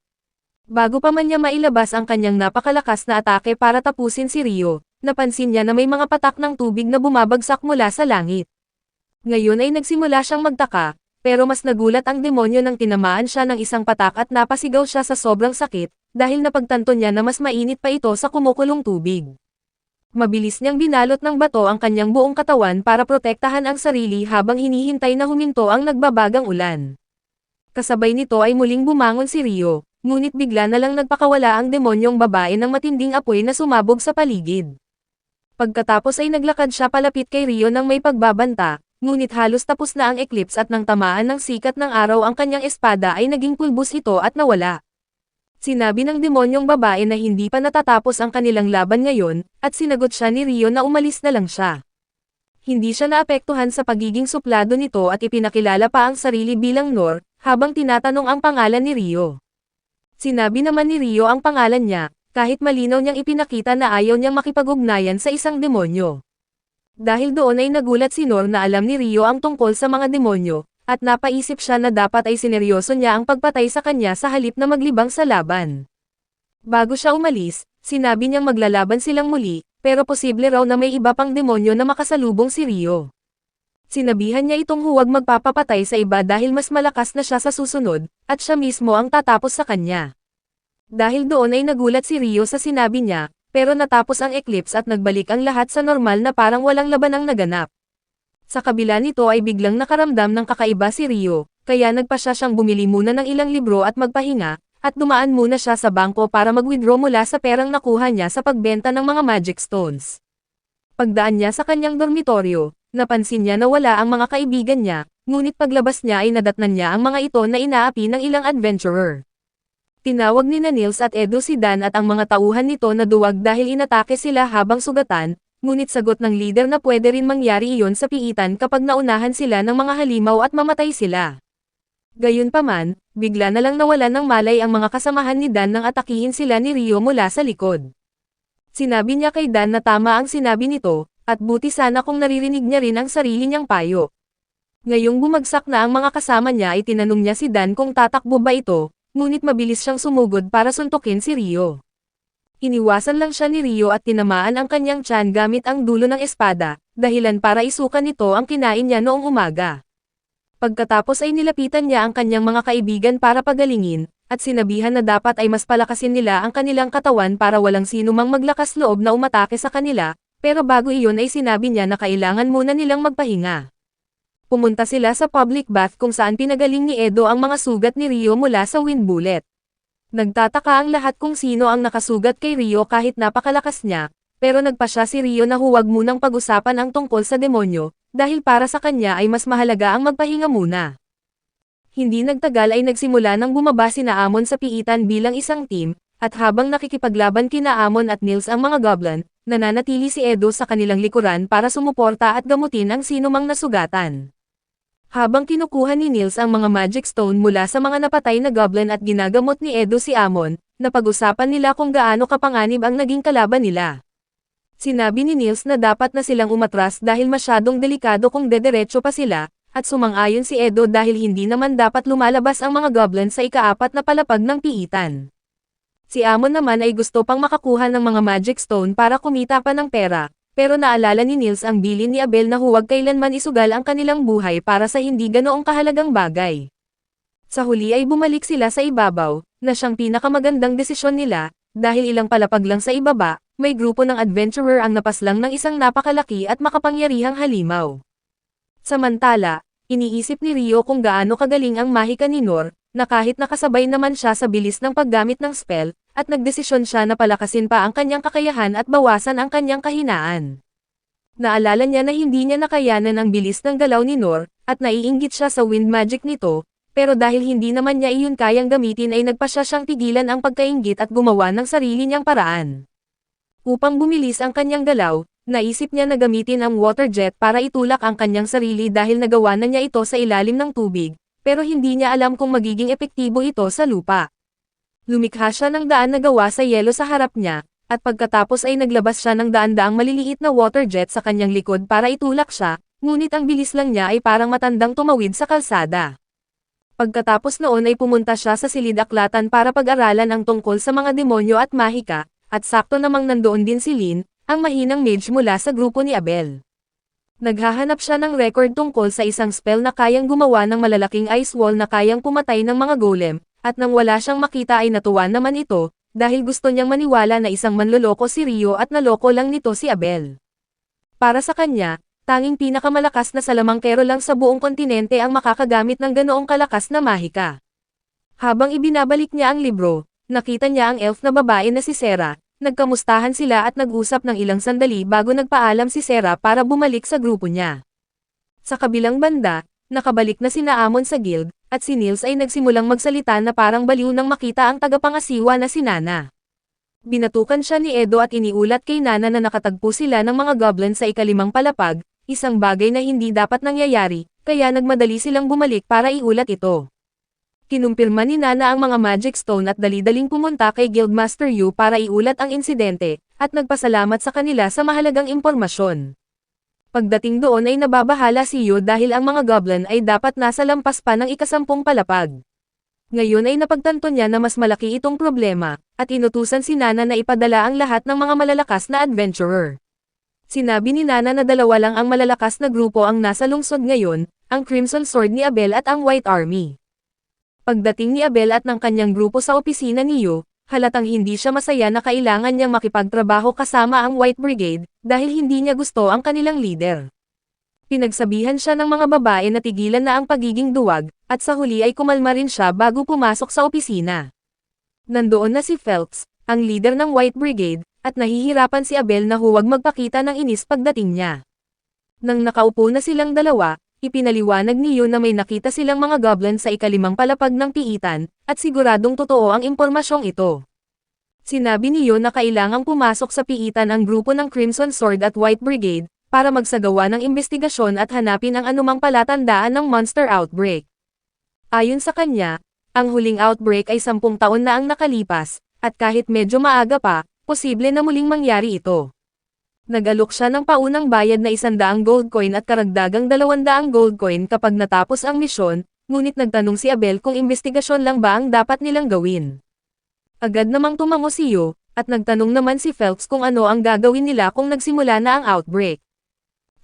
Speaker 1: Bago pa man niya mailabas ang kanyang napakalakas na atake para tapusin si Rio, napansin niya na may mga patak ng tubig na bumabagsak mula sa langit. Ngayon ay nagsimula siyang magtaka, pero mas nagulat ang demonyo nang tinamaan siya ng isang patak at napasigaw siya sa sobrang sakit, dahil napagtanto niya na mas mainit pa ito sa kumukulong tubig. Mabilis niyang binalot ng bato ang kanyang buong katawan para protektahan ang sarili habang hinihintay na huminto ang nagbabagang ulan. Kasabay nito ay muling bumangon si Rio, ngunit bigla na lang nagpakawala ang demonyong babae ng matinding apoy na sumabog sa paligid. Pagkatapos ay naglakad siya palapit kay Rio nang may pagbabanta, ngunit halos tapos na ang eclipse at nang tamaan ng sikat ng araw ang kanyang espada ay naging pulbos ito at nawala. Sinabi ng demonyong babae na hindi pa natatapos ang kanilang laban ngayon, at sinagot siya ni Rio na umalis na lang siya. Hindi siya naapektuhan sa pagiging suplado nito at ipinakilala pa ang sarili bilang Nor, habang tinatanong ang pangalan ni Rio. Sinabi naman ni Rio ang pangalan niya, kahit malinaw niyang ipinakita na ayaw niyang makipag-ugnayan sa isang demonyo. Dahil doon ay nagulat si Nor na alam ni Rio ang tungkol sa mga demonyo, at napaisip siya na dapat ay sineryoso niya ang pagpatay sa kanya sa halip na maglibang sa laban. Bago siya umalis, sinabi niyang maglalaban silang muli, pero posible raw na may iba pang demonyo na makasalubong si Rio. Sinabihan niya itong huwag magpapapatay sa iba dahil mas malakas na siya sa susunod, at siya mismo ang tatapos sa kanya. Dahil doon ay nagulat si Rio sa sinabi niya, pero natapos ang eclipse at nagbalik ang lahat sa normal na parang walang labanang naganap. Sa kabila nito ay biglang nakaramdam ng kakaiba si Rio, kaya nagpasya siyang bumili muna ng ilang libro at magpahinga, at dumaan muna siya sa bangko para mag-withdraw mula sa perang nakuha niya sa pagbenta ng mga magic stones. Pagdaan niya sa kanyang dormitoryo, napansin niya na wala ang mga kaibigan niya, ngunit paglabas niya ay nadatnan niya ang mga ito na inaapi ng ilang adventurer. Tinawag ni Nils at Edo si Dan at ang mga tauhan nito na duwag dahil inatake sila habang sugatan, ngunit sagot ng leader na pwede rin mangyari iyon sa piitan kapag naunahan sila ng mga halimaw at mamatay sila. Gayunpaman, bigla na lang nawalan ng malay ang mga kasamahan ni Dan nang atakihin sila ni Ryo mula sa likod. Sinabi niya kay Dan na tama ang sinabi nito, at buti sana kung naririnig niya rin ang sarili niyang payo. Ngayong bumagsak na ang mga kasama niya ay tinanong niya si Dan kung tatakbo ba ito, ngunit mabilis siyang sumugod para suntukin si Ryo. Iniwasan lang siya ni Ryo at tinamaan ang kanyang tiyan gamit ang dulo ng espada, dahilan para isukan nito ang kinain niya noong umaga. Pagkatapos ay nilapitan niya ang kanyang mga kaibigan para pagalingin, at sinabihan na dapat ay mas palakasin nila ang kanilang katawan para walang sino mang maglakas loob na umatake sa kanila, pero bago iyon ay sinabi niya na kailangan muna nilang magpahinga. Pumunta sila sa public bath kung saan pinagaling ni Edo ang mga sugat ni Ryo mula sa wind bullet. Nagtataka ang lahat kung sino ang nakasugat kay Ryo kahit napakalakas niya, pero nagpasya si Ryo na huwag munang pag-usapan ang tungkol sa demonyo, dahil para sa kanya ay mas mahalaga ang magpahinga muna. Hindi nagtagal ay nagsimula nang bumaba sina Amon sa piitan bilang isang team, at habang nakikipaglaban kina Amon at Nils ang mga goblin, nananatili si Edo sa kanilang likuran para sumuporta at gamutin ang sinumang nasugatan. Habang kinukuha ni Nils ang mga magic stone mula sa mga napatay na goblin at ginagamot ni Edo si Amon, napag-usapan nila kung gaano kapanganib ang naging kalaban nila. Sinabi ni Nils na dapat na silang umatras dahil masyadong delikado kung dederecho pa sila, at sumang-ayon si Edo dahil hindi naman dapat lumalabas ang mga goblin sa ikaapat na palapag ng piitan. Si Amon naman ay gusto pang makakuha ng mga magic stone para kumita pa ng pera, pero naalala ni Nils ang bilin ni Abel na huwag kailanman isugal ang kanilang buhay para sa hindi ganoong kahalagang bagay. Sa huli ay bumalik sila sa ibabaw, na siyang pinakamagandang desisyon nila, dahil ilang palapag lang sa ibaba, may grupo ng adventurer ang napaslang ng isang napakalaki at makapangyarihang halimaw. Samantala, iniisip ni Ryo kung gaano kagaling ang mahika ni Nor, na kahit nakasabay naman siya sa bilis ng paggamit ng spell, at nagdesisyon siya na palakasin pa ang kanyang kakayahan at bawasan ang kanyang kahinaan. Naalala niya na hindi niya nakayanan ang bilis ng galaw ni Nor, at naiinggit siya sa wind magic nito, pero dahil hindi naman niya iyon kayang gamitin ay nagpasya siyang tigilan ang pagkainggit at gumawa ng sarili niyang paraan. Upang bumilis ang kanyang galaw, naisip niya na gamitin ang water jet para itulak ang kanyang sarili dahil nagawa na niya ito sa ilalim ng tubig, pero hindi niya alam kung magiging epektibo ito sa lupa. Lumikha siya ng daan na gawa sa yelo sa harap niya, at pagkatapos ay naglabas siya ng daan-daang maliliit na water jet sa kanyang likod para itulak siya, ngunit ang bilis lang niya ay parang matandang tumawid sa kalsada. Pagkatapos noon ay pumunta siya sa silid-aklatan para pag-aralan ang tungkol sa mga demonyo at mahika, at sakto namang nandoon din si Lin, ang mahinang mage mula sa grupo ni Abel. Naghahanap siya ng record tungkol sa isang spell na kayang gumawa ng malalaking ice wall na kayang pumatay ng mga golem, at nang wala siyang makita ay natuwa naman ito, dahil gusto niyang maniwala na isang manloloko si Ryo at naloko lang nito si Abel. Para sa kanya, tanging pinakamalakas na salamangkero lang sa buong kontinente ang makakagamit ng ganoong kalakas na mahika. Habang ibinabalik niya ang libro, nakita niya ang elf na babae na si Sera, nagkamustahan sila at nag-usap ng ilang sandali bago nagpaalam si Sera para bumalik sa grupo niya. Sa kabilang banda, nakabalik na sina Amon sa guild, at si Nils ay nagsimulang magsalita na parang baliw nang makita ang tagapangasiwa na si Nana. Binatukan siya ni Edo at iniulat kay Nana na nakatagpo sila ng mga goblin sa ikalimang palapag, isang bagay na hindi dapat nangyayari, kaya nagmadali silang bumalik para iulat ito. Kinumpirma ni Nana ang mga magic stone at dali-daling pumunta kay Guildmaster Yu para iulat ang insidente, at nagpasalamat sa kanila sa mahalagang impormasyon. Pagdating doon ay nababahala si Yu dahil ang mga goblin ay dapat nasa lampas pa ng ikasampung palapag. Ngayon ay napagtanto niya na mas malaki itong problema, at inutusan si Nana na ipadala ang lahat ng mga malalakas na adventurer. Sinabi ni Nana na dalawa lang ang malalakas na grupo ang nasa lungsod ngayon, ang Crimson Sword ni Abel at ang White Army. Pagdating ni Abel at ng kanyang grupo sa opisina ni Yu, halatang hindi siya masaya na kailangan niyang makipagtrabaho kasama ang White Brigade, dahil hindi niya gusto ang kanilang leader. Pinagsabihan siya ng mga babae na tigilan na ang pagiging duwag, at sa huli ay kumalma rin siya bago pumasok sa opisina. Nandoon na si Phelps, ang leader ng White Brigade, at nahihirapan si Abel na huwag magpakita ng inis pagdating niya. Nang nakaupo na silang dalawa, ipinaliwanag ni Yu na may nakita silang mga goblin sa ikalimang palapag ng piitan, at siguradong totoo ang impormasyong ito. Sinabi ni Yu na kailangang pumasok sa piitan ang grupo ng Crimson Sword at White Brigade, para magsagawa ng investigasyon at hanapin ang anumang palatandaan ng monster outbreak. Ayon sa kanya, ang huling outbreak ay 10 taon na ang nakalipas, at kahit medyo maaga pa, posible na muling mangyari ito. Nag-alok siya ng paunang bayad na 100 gold coin at karagdagang 200 gold coin kapag natapos ang misyon, ngunit nagtanong si Abel kung investigasyon lang ba ang dapat nilang gawin. Agad namang tumango si Yu, at nagtanong naman si Phelps kung ano ang gagawin nila kung nagsimula na ang outbreak.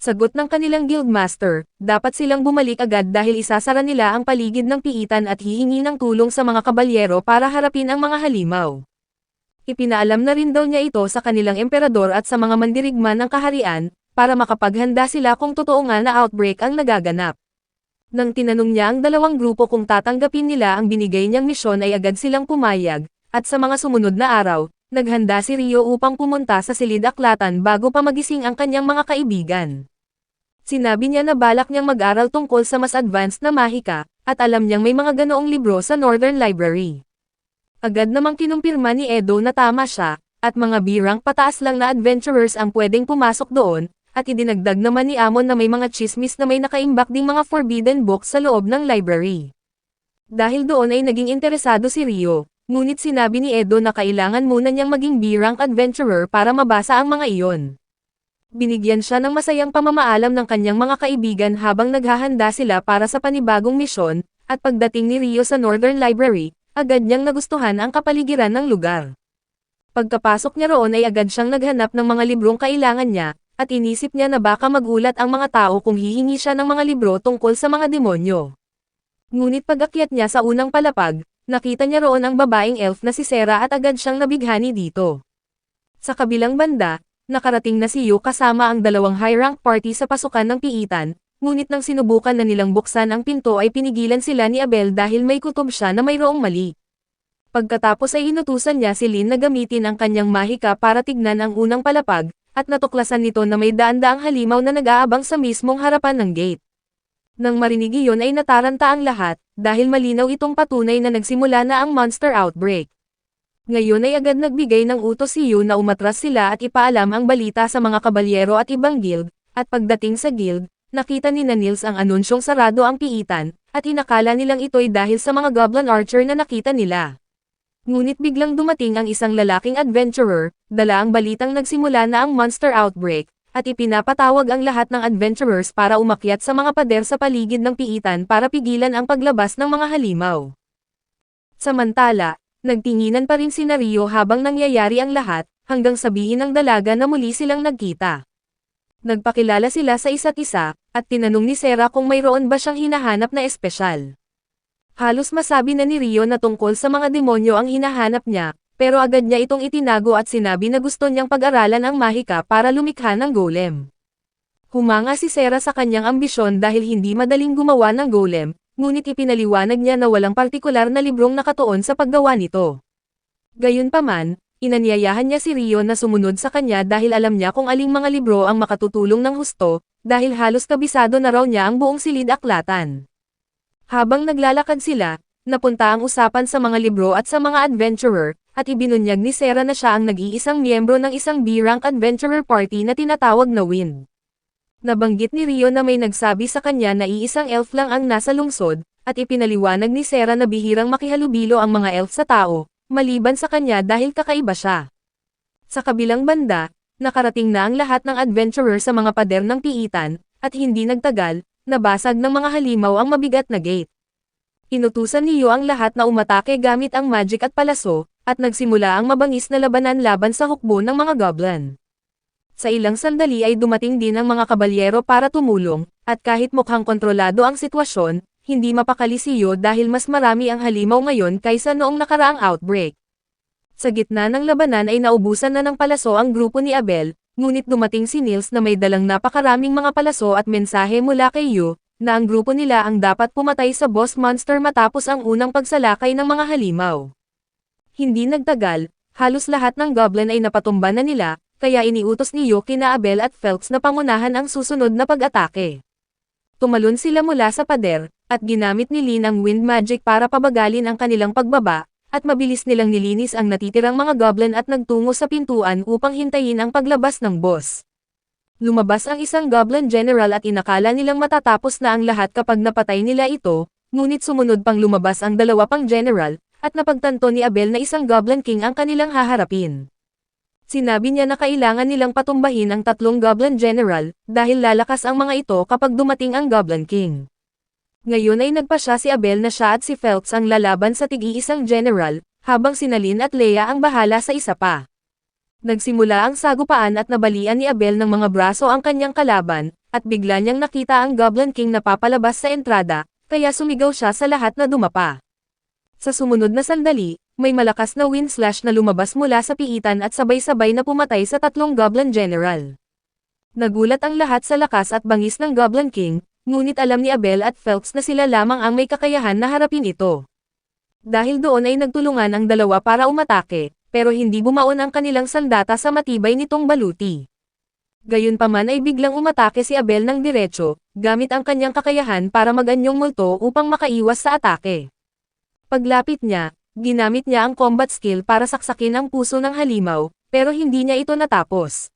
Speaker 1: Sagot ng kanilang guildmaster, dapat silang bumalik agad dahil isasara nila ang paligid ng piitan at hihingi ng tulong sa mga kabalyero para harapin ang mga halimaw. Ipinaalam na rin daw niya ito sa kanilang emperador at sa mga mandirigma ng kaharian, para makapaghanda sila kung totoo nga na outbreak ang nagaganap. Nang tinanong niya ang dalawang grupo kung tatanggapin nila ang binigay niyang misyon ay agad silang pumayag, at sa mga sumunod na araw, naghanda si Rio upang pumunta sa silid-aklatan bago pa magising ang kanyang mga kaibigan. Sinabi niya na balak niyang mag-aral tungkol sa mas advanced na mahika, at alam niyang may mga ganoong libro sa Northern Library. Agad namang kinumpirma ni Edo na tama siya, at mga B-rank pataas lang na adventurers ang pwedeng pumasok doon, at idinagdag naman ni Amon na may mga chismis na may nakaimbak ding mga forbidden books sa loob ng library. Dahil doon ay naging interesado si Rio, ngunit sinabi ni Edo na kailangan muna niyang maging B-rank adventurer para mabasa ang mga iyon. Binigyan siya ng masayang pamamaalam ng kanyang mga kaibigan habang naghahanda sila para sa panibagong misyon, at pagdating ni Rio sa Northern Library, agad niyang nagustuhan ang kapaligiran ng lugar. Pagkapasok niya roon ay agad siyang naghanap ng mga librong kailangan niya, at inisip niya na baka magulat ang mga tao kung hihingi siya ng mga libro tungkol sa mga demonyo. Ngunit pag-akyat niya sa unang palapag, nakita niya roon ang babaeng elf na si Sarah at agad siyang nabighani dito. Sa kabilang banda, nakarating na si Yu kasama ang dalawang high-rank party sa pasukan ng piitan, ngunit nang sinubukan na nilang buksan ang pinto ay pinigilan sila ni Abel dahil may kutob siya na mayroong mali. Pagkatapos ay inutusan niya si Lin na gamitin ang kanyang mahika para tignan ang unang palapag, at natuklasan nito na may daan-daang halimaw na nag-aabang sa mismong harapan ng gate. Nang marinig iyon ay nataranta ang lahat, dahil malinaw itong patunay na nagsimula na ang monster outbreak. Ngayon ay agad nagbigay ng utos si Yu na umatras sila at ipaalam ang balita sa mga kabalyero at ibang guild, at pagdating sa guild, nakita ni Nils ang anunsyong sarado ang piitan, at inakala nilang ito'y dahil sa mga goblin archer na nakita nila. Ngunit biglang dumating ang isang lalaking adventurer, dala ang balitang nagsimula na ang monster outbreak, at ipinapatawag ang lahat ng adventurers para umakyat sa mga pader sa paligid ng piitan para pigilan ang paglabas ng mga halimaw. Samantala, nagtinginan pa rin si Rio habang nangyayari ang lahat, hanggang sabihin ng dalaga na muli silang nagkita. Nagpakilala sila sa isa't isa, at tinanong ni Sarah kung mayroon ba siyang hinahanap na espesyal. Halos masabi na ni Rio na tungkol sa mga demonyo ang hinahanap niya, pero agad niya itong itinago at sinabi na gusto niyang pag-aralan ang mahika para lumikha ng golem. Humanga si Sarah sa kanyang ambisyon dahil hindi madaling gumawa ng golem, ngunit ipinaliwanag niya na walang partikular na librong nakatuon sa paggawa nito. Gayunpaman, inanyayahan niya si Rio na sumunod sa kanya dahil alam niya kung aling mga libro ang makatutulong ng husto, dahil halos kabisado na raw niya ang buong silid-aklatan. Habang naglalakad sila, napunta ang usapan sa mga libro at sa mga adventurer, at ibinunyag ni Sarah na siya ang nag-iisang miyembro ng isang B-rank adventurer party na tinatawag na Wind. Nabanggit ni Rio na may nagsabi sa kanya na iisang elf lang ang nasa lungsod, at ipinaliwanag ni Sarah na bihirang makihalubilo ang mga elf sa tao, maliban sa kanya dahil kakaiba siya. Sa kabilang banda, nakarating na ang lahat ng adventurer sa mga pader ng piitan, at hindi nagtagal, nabasag ng mga halimaw ang mabigat na gate. Inutusan ni Yu ang lahat na umatake gamit ang magic at palaso, at nagsimula ang mabangis na labanan laban sa hukbo ng mga goblin. Sa ilang sandali ay dumating din ang mga kabalyero para tumulong, at kahit mukhang kontrolado ang sitwasyon, hindi mapakali si Yu dahil mas marami ang halimaw ngayon kaysa noong nakaraang outbreak. Sa gitna ng labanan ay naubusan na ng palaso ang grupo ni Abel, ngunit dumating si Nils na may dalang napakaraming mga palaso at mensahe mula kay Yu, na ang grupo nila ang dapat pumatay sa boss monster matapos ang unang pagsalakay ng mga halimaw. Hindi nagtagal, halos lahat ng goblin ay napatumba na nila, kaya iniutos ni Yu kina Abel at Phelps na pangunahan ang susunod na pag-atake. Tumalon sila mula sa pader, at ginamit ni Lin ang wind magic para pabagalin ang kanilang pagbaba, at mabilis nilang nilinis ang natitirang mga goblin at nagtungo sa pintuan upang hintayin ang paglabas ng boss. Lumabas ang isang goblin general at inakala nilang matatapos na ang lahat kapag napatay nila ito, ngunit sumunod pang lumabas ang dalawa pang general, at napagtanto ni Abel na isang goblin king ang kanilang haharapin. Sinabi niya na kailangan nilang patumbahin ang tatlong goblin general, dahil lalakas ang mga ito kapag dumating ang goblin king. Ngayon ay nagpasya si Abel na siya at si Phelps ang lalaban sa tig-iisang general, habang si Lin at Leia ang bahala sa isa pa. Nagsimula ang sagupaan at nabalian ni Abel ng mga braso ang kanyang kalaban, at bigla niyang nakita ang Goblin King na papalabas sa entrada, kaya sumigaw siya sa lahat na dumapa. Sa sumunod na sandali, may malakas na wind slash na lumabas mula sa piitan at sabay-sabay na pumatay sa tatlong Goblin General. Nagulat ang lahat sa lakas at bangis ng Goblin King, ngunit alam ni Abel at Phelps na sila lamang ang may kakayahan na harapin ito. Dahil doon ay nagtulungan ang dalawa para umatake, pero hindi bumaon ang kanilang sandata sa matibay nitong baluti. Gayunpaman ay biglang umatake si Abel ng diretso, gamit ang kanyang kakayahan para mag-anyong multo upang makaiwas sa atake. Paglapit niya, ginamit niya ang combat skill para saksakin ang puso ng halimaw, pero hindi niya ito natapos.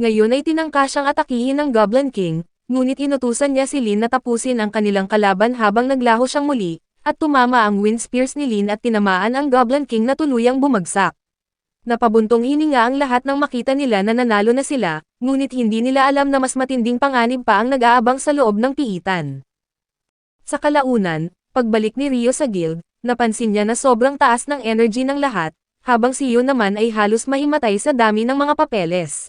Speaker 1: Ngayon ay tinangka siyang atakihin ng Goblin King, ngunit inutusan niya si Lin na tapusin ang kanilang kalaban habang naglaho siyang muli, at tumama ang wind spears ni Lin at tinamaan ang Goblin King na tuluyang bumagsak. Napabuntong hininga ang lahat nang makita nila na nanalo na sila, ngunit hindi nila alam na mas matinding panganib pa ang nag-aabang sa loob ng piitan. Sa kalaunan, pagbalik ni Rio sa guild, napansin niya na sobrang taas ng energy ng lahat, habang si Yu naman ay halos mahimatay sa dami ng mga papeles.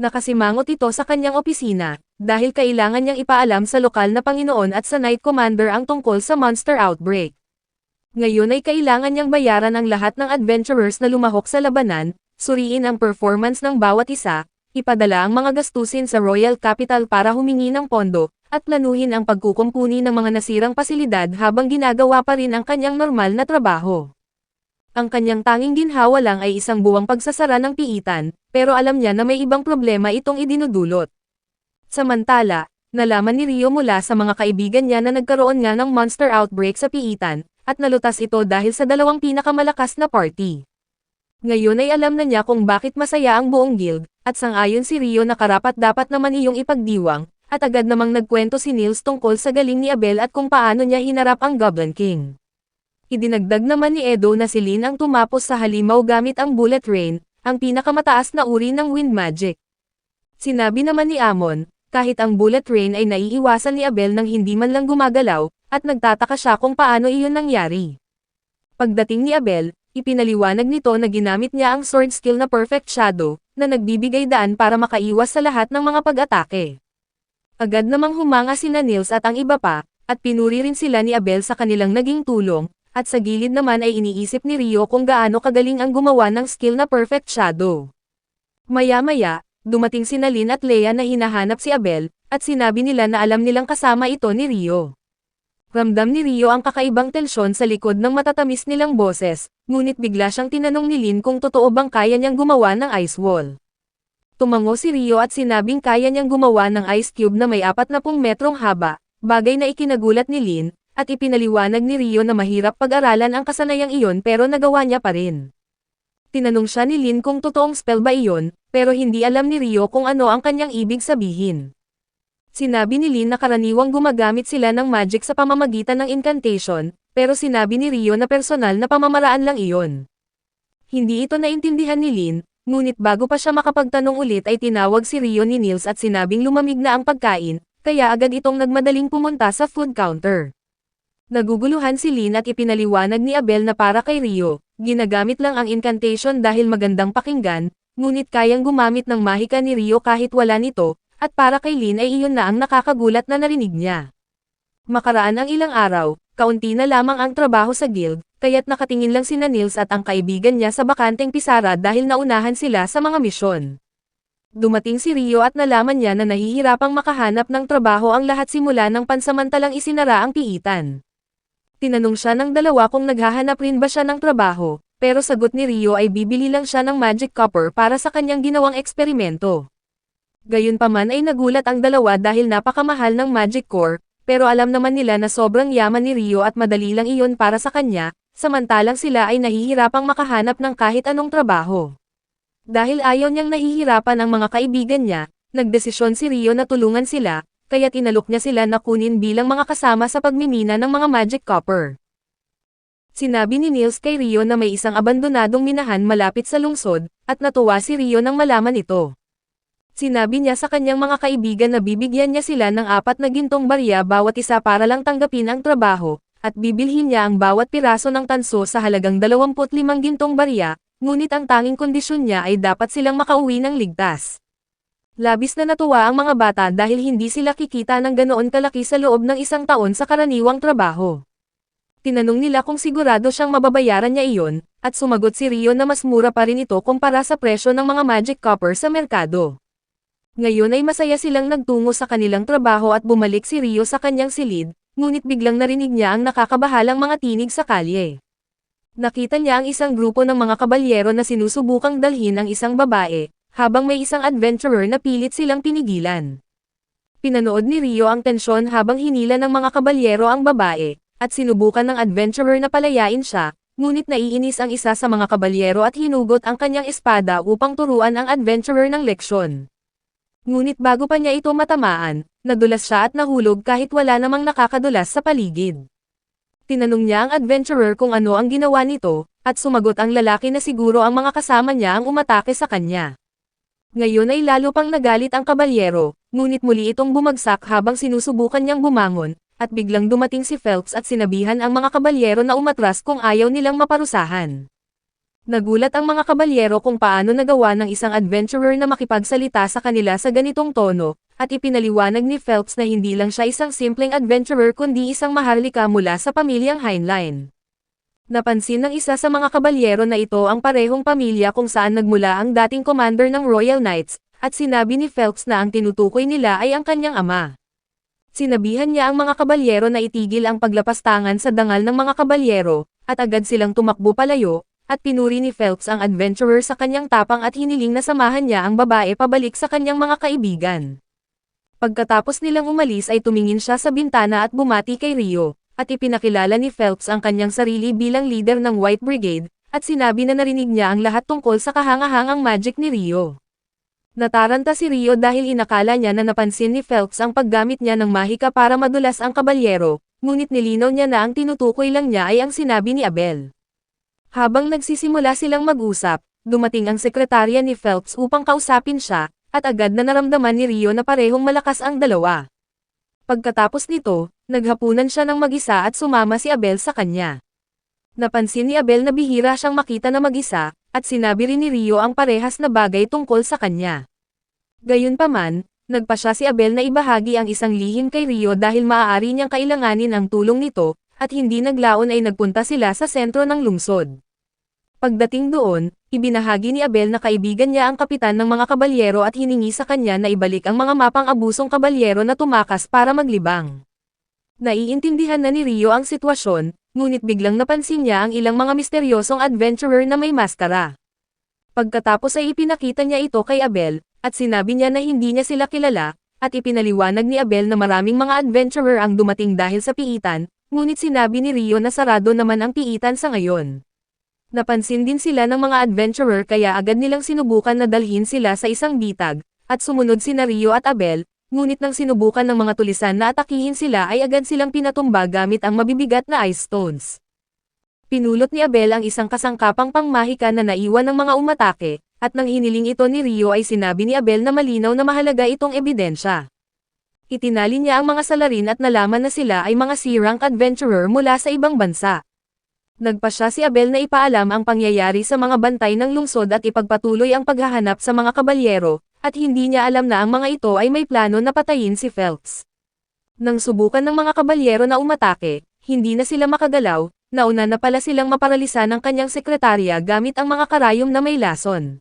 Speaker 1: Nakasimangot ito sa kanyang opisina, dahil kailangan niyang ipaalam sa lokal na Panginoon at sa Knight Commander ang tungkol sa monster outbreak. Ngayon ay kailangan niyang bayaran ang lahat ng adventurers na lumahok sa labanan, suriin ang performance ng bawat isa, ipadala ang mga gastusin sa Royal Capital para humingi ng pondo, at planuhin ang pagkukumpuni ng mga nasirang pasilidad habang ginagawa pa rin ang kanyang normal na trabaho. Ang kanyang tanging ginhawa lang ay isang buwang pagsasara ng piitan, pero alam niya na may ibang problema itong idinudulot. Samantala, nalaman ni Rio mula sa mga kaibigan niya na nagkaroon nga ng monster outbreak sa piitan, at nalutas ito dahil sa dalawang pinakamalakas na party. Ngayon ay alam na niya kung bakit masaya ang buong guild, at sang-ayon si Rio na karapat-dapat naman iyong ipagdiwang, at agad namang nagkwento si Nils tungkol sa galing ni Abel at kung paano niya hinarap ang Goblin King. Idinagdag naman ni Edo na si Lin ang tumapos sa halimaw gamit ang Bullet Rain, ang pinakamataas na uri ng wind magic. Sinabi naman ni Amon, kahit ang Bullet Rain ay naiiwasan ni Abel nang hindi man lang gumagalaw, at nagtataka siya kung paano iyon nangyari. Pagdating ni Abel, ipinaliwanag nito na ginamit niya ang sword skill na Perfect Shadow, na nagbibigay daan para makaiwas sa lahat ng mga pag-atake. Agad namang humanga sina Nils at ang iba pa, at pinuri rin sila ni Abel sa kanilang naging tulong, at sa gilid naman ay iniisip ni Rio kung gaano kagaling ang gumawa ng skill na Perfect Shadow. Maya-maya, dumating sina Lin at Leia na hinahanap si Abel, at sinabi nila na alam nilang kasama ito ni Rio. Ramdam ni Rio ang kakaibang tensyon sa likod ng matatamis nilang boses, ngunit bigla siyang tinanong ni Lin kung totoo bang kaya niyang gumawa ng ice wall. Tumango si Rio at sinabing kaya niyang gumawa ng ice cube na may 40 metrong haba, bagay na ikinagulat ni Lin, at ipinaliwanag ni Rio na mahirap pag-aralan ang kasanayang iyon pero nagawa niya pa rin. Tinanong siya ni Lin kung totoong spell ba iyon, pero hindi alam ni Rio kung ano ang kanyang ibig sabihin. Sinabi ni Lin na karaniwang gumagamit sila ng magic sa pamamagitan ng incantation, pero sinabi ni Rio na personal na pamamaraan lang iyon. Hindi ito naintindihan ni Lin, ngunit bago pa siya makapagtanong ulit ay tinawag si Rio ni Nils at sinabing lumamig na ang pagkain, kaya agad itong nagmadaling pumunta sa food counter. Naguguluhan si Lin at ipinaliwanag ni Abel na para kay Rio, ginagamit lang ang incantation dahil magandang pakinggan, ngunit kayang gumamit ng mahika ni Rio kahit wala nito, at para kay Lin ay iyon na ang nakakagulat na narinig niya. Makaraan ang ilang araw, kaunti na lamang ang trabaho sa guild, kaya't nakatingin lang sina Nils at ang kaibigan niya sa bakanteng pisara dahil naunahan sila sa mga misyon. Dumating si Rio at nalaman niya na nahihirapang makahanap ng trabaho ang lahat simula ng pansamantalang isinara ang piitan. Tinanong siya ng dalawa kung naghahanap rin ba siya ng trabaho, pero sagot ni Rio ay bibili lang siya ng magic copper para sa kanyang ginawang eksperimento. Gayunpaman ay nagulat ang dalawa dahil napakamahal ng magic core, pero alam naman nila na sobrang yaman ni Rio at madali lang iyon para sa kanya, samantalang sila ay nahihirapang makahanap ng kahit anong trabaho. Dahil ayaw niyang nahihirapan ang mga kaibigan niya, nagdesisyon si Rio na tulungan sila, kaya tinalok niya sila na kunin bilang mga kasama sa pagmimina ng mga magic copper. Sinabi ni Niels kay Rio na may isang abandonadong minahan malapit sa lungsod, at natuwa si Rio nang malaman ito. Sinabi niya sa kanyang mga kaibigan na bibigyan niya sila ng 4 na gintong barya bawat isa para lang tanggapin ang trabaho, at bibilhin niya ang bawat piraso ng tanso sa halagang 25 gintong barya, ngunit ang tanging kondisyon niya ay dapat silang makauwi ng ligtas. Labis na natuwa ang mga bata dahil hindi sila kikita ng ganoon kalaki sa loob ng 1 taon sa karaniwang trabaho. Tinanong nila kung sigurado siyang mababayaran niya iyon, at sumagot si Rio na mas mura pa rin ito kumpara sa presyo ng mga magic copper sa merkado. Ngayon ay masaya silang nagtungo sa kanilang trabaho at bumalik si Rio sa kanyang silid, ngunit biglang narinig niya ang nakakabahalang mga tinig sa kalye. Nakita niya ang isang grupo ng mga kabalyero na sinusubukang dalhin ang isang babae, habang may isang adventurer na pilit silang pinigilan. Pinanood ni Rio ang tensyon habang hinila ng mga kabalyero ang babae, at sinubukan ng adventurer na palayain siya, ngunit naiinis ang isa sa mga kabalyero at hinugot ang kanyang espada upang turuan ang adventurer ng leksyon. Ngunit bago pa niya ito matamaan, nadulas siya at nahulog kahit wala namang nakakadulas sa paligid. Tinanong niya ang adventurer kung ano ang ginawa nito, at sumagot ang lalaki na siguro ang mga kasama niya ang umatake sa kanya. Ngayon ay lalo pang nagalit ang kabalyero, ngunit muli itong bumagsak habang sinusubukan niyang bumangon, at biglang dumating si Phelps at sinabihan ang mga kabalyero na umatras kung ayaw nilang maparusahan. Nagulat ang mga kabalyero kung paano nagawa ng isang adventurer na makipagsalita sa kanila sa ganitong tono, at ipinaliwanag ni Phelps na hindi lang siya isang simpleng adventurer kundi isang maharlika mula sa pamilyang Heinlein. Napansin ng isa sa mga kabalyero na ito ang parehong pamilya kung saan nagmula ang dating commander ng Royal Knights, at sinabi ni Phelps na ang tinutukoy nila ay ang kanyang ama. Sinabihan niya ang mga kabalyero na itigil ang paglapastangan sa dangal ng mga kabalyero, at agad silang tumakbo palayo, at pinuri ni Phelps ang adventurer sa kanyang tapang at hiniling na samahan niya ang babae pabalik sa kanyang mga kaibigan. Pagkatapos nilang umalis ay tumingin siya sa bintana at bumati kay Rio, at ipinakilala ni Phelps ang kanyang sarili bilang leader ng White Brigade, at sinabi na narinig niya ang lahat tungkol sa kahangahangang magic ni Rio. Nataranta si Rio dahil inakala niya na napansin ni Phelps ang paggamit niya ng mahika para madulas ang kabalyero, ngunit nilinaw niya na ang tinutukoy lang niya ay ang sinabi ni Abel. Habang nagsisimula silang mag-usap, dumating ang sekretarya ni Phelps upang kausapin siya, at agad na naramdaman ni Rio na parehong malakas ang dalawa. Pagkatapos nito, naghapunan siya ng mag-isa at sumama si Abel sa kanya. Napansin ni Abel na bihira siyang makita na mag-isa, at sinabi rin ni Rio ang parehas na bagay tungkol sa kanya. Gayunpaman, nagpasya si Abel na ibahagi ang isang lihim kay Rio dahil maaari niyang kailanganin ang tulong nito, at hindi naglaon ay nagpunta sila sa sentro ng lungsod. Pagdating doon, ibinahagi ni Abel na kaibigan niya ang kapitan ng mga kabalyero at hiningi sa kanya na ibalik ang mga mapang abusong kabalyero na tumakas para maglibang. Naiintindihan na ni Rio ang sitwasyon, ngunit biglang napansin niya ang ilang mga misteryosong adventurer na may maskara. Pagkatapos ay ipinakita niya ito kay Abel, at sinabi niya na hindi niya sila kilala, at ipinaliwanag ni Abel na maraming mga adventurer ang dumating dahil sa piitan, ngunit sinabi ni Rio na sarado naman ang piitan sa ngayon. Napansin din sila ng mga adventurer kaya agad nilang sinubukan na dalhin sila sa isang bitag, at sumunod sina Rio at Abel, ngunit nang sinubukan ng mga tulisan na atakihin sila ay agad silang pinatumba gamit ang mabibigat na ice stones. Pinulot ni Abel ang isang kasangkapang pangmahika na naiwan ng mga umatake, at nang hiniling ito ni Rio ay sinabi ni Abel na malinaw na mahalaga itong ebidensya. Itinali niya ang mga salarin at nalaman na sila ay mga C-rank adventurer mula sa ibang bansa. Nagpasya si Abel na ipaalam ang pangyayari sa mga bantay ng lungsod at ipagpatuloy ang paghahanap sa mga kabalyero, at hindi niya alam na ang mga ito ay may plano na patayin si Phelps. Nang subukan ng mga kabalyero na umatake, hindi na sila makagalaw, nauna na pala silang maparalisa ng kanyang sekretarya gamit ang mga karayom na may lason.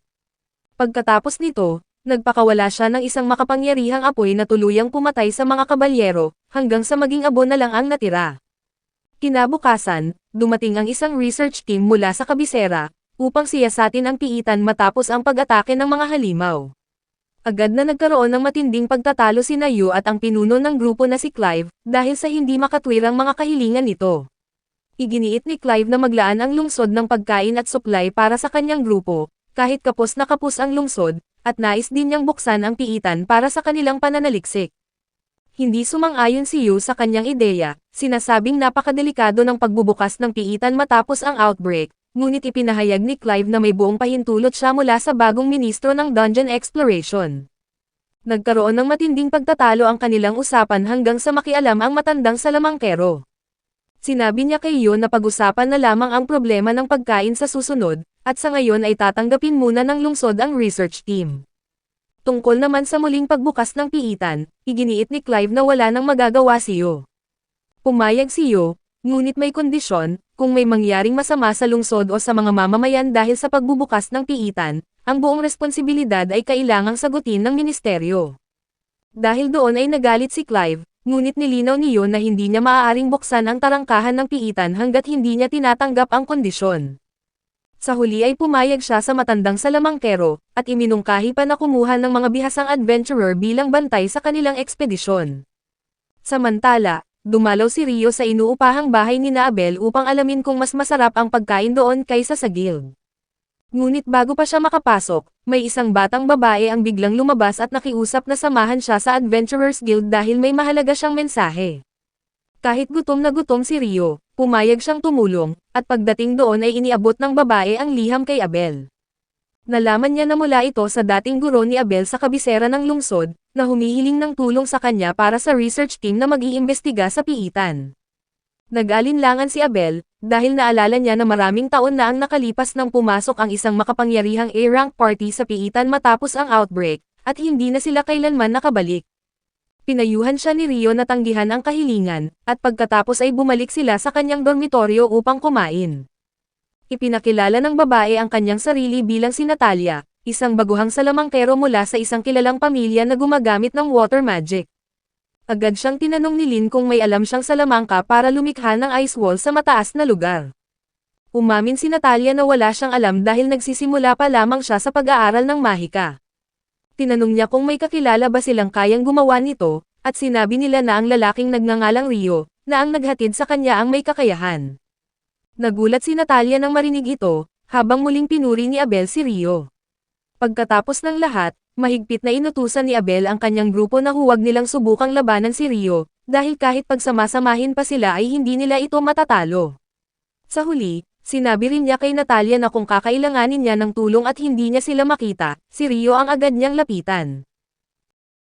Speaker 1: Pagkatapos nito, nagpakawala siya ng isang makapangyarihang apoy na tuluyang pumatay sa mga kabalyero, hanggang sa maging abo na lang ang natira. Kinabukasan, dumating ang isang research team mula sa kabisera, upang siyasatin ang piitan matapos ang pag-atake ng mga halimaw. Agad na nagkaroon ng matinding pagtatalo sina Yu at ang pinuno ng grupo na si Clive, dahil sa hindi makatwirang mga kahilingan nito. Iginiit ni Clive na maglaan ang lungsod ng pagkain at supply para sa kanyang grupo, kahit kapos na kapos ang lungsod, at nais din niyang buksan ang piitan para sa kanilang pananaliksik. Hindi sumang-ayon si Yu sa kanyang ideya, sinasabing napakadelikado ng pagbubukas ng piitan matapos ang outbreak, ngunit ipinahayag ni Clive na may buong pahintulot siya mula sa bagong ministro ng Dungeon Exploration. Nagkaroon ng matinding pagtatalo ang kanilang usapan hanggang sa makialam ang matandang salamangkero. Sinabi niya kay Yu na pag-usapan na lamang ang problema ng pagkain sa susunod, at sa ngayon ay tatanggapin muna ng lungsod ang research team. Tungkol naman sa muling pagbukas ng piitan, iginiit ni Clive na wala nang magagawa si Yu. Pumayag si Yu, ngunit may kondisyon, kung may mangyaring masama sa lungsod o sa mga mamamayan dahil sa pagbubukas ng piitan, ang buong responsibilidad ay kailangang sagutin ng ministeryo. Dahil doon ay nagalit si Clive, ngunit nilinaw ni Yu na hindi niya maaaring buksan ang tarangkahan ng piitan hanggat hindi niya tinatanggap ang kondisyon. Sa huli ay pumayag siya sa matandang salamangkero, at iminungkahi pa na kumuha ng mga bihasang adventurer bilang bantay sa kanilang ekspedisyon. Samantala, dumalaw si Rio sa inuupahang bahay ni Abel upang alamin kung mas masarap ang pagkain doon kaysa sa guild. Ngunit bago pa siya makapasok, may isang batang babae ang biglang lumabas at nakiusap na samahan siya sa Adventurers Guild dahil may mahalaga siyang mensahe. Kahit gutom na gutom si Rio, pumayag siyang tumulong, at pagdating doon ay iniabot ng babae ang liham kay Abel. Nalaman niya na mula ito sa dating guro ni Abel sa kabisera ng lungsod, na humihiling ng tulong sa kanya para sa research team na mag-iimbestiga sa piitan. Nag-alinlangan si Abel, dahil naalala niya na maraming taon na ang nakalipas nang pumasok ang isang makapangyarihang A-rank party sa piitan matapos ang outbreak, at hindi na sila kailanman nakabalik. Pinayuhan siya ni Rio na tanggihan ang kahilingan, at pagkatapos ay bumalik sila sa kanyang dormitoryo upang kumain. Ipinakilala ng babae ang kanyang sarili bilang si Natalia, isang baguhang salamangkero mula sa isang kilalang pamilya na gumagamit ng water magic. Agad siyang tinanong ni Lin kung may alam siyang salamangka para lumikha ng ice wall sa mataas na lugar. Umamin si Natalia na wala siyang alam dahil nagsisimula pa lamang siya sa pag-aaral ng mahika. Tinanong niya kung may kakilala ba silang kayang gumawa nito, at sinabi nila na ang lalaking nagngangalang Rio, na ang naghatid sa kanya ang may kakayahan. Nagulat si Natalia nang marinig ito, habang muling pinuri ni Abel si Rio. Pagkatapos ng lahat, mahigpit na inutusan ni Abel ang kanyang grupo na huwag nilang subukang labanan si Rio, dahil kahit pagsamasamahin pa sila ay hindi nila ito matatalo. Sa huli, sinabi rin niya kay Natalia na kung kakailanganin niya ng tulong at hindi niya sila makita, si Rio ang agad niyang lapitan.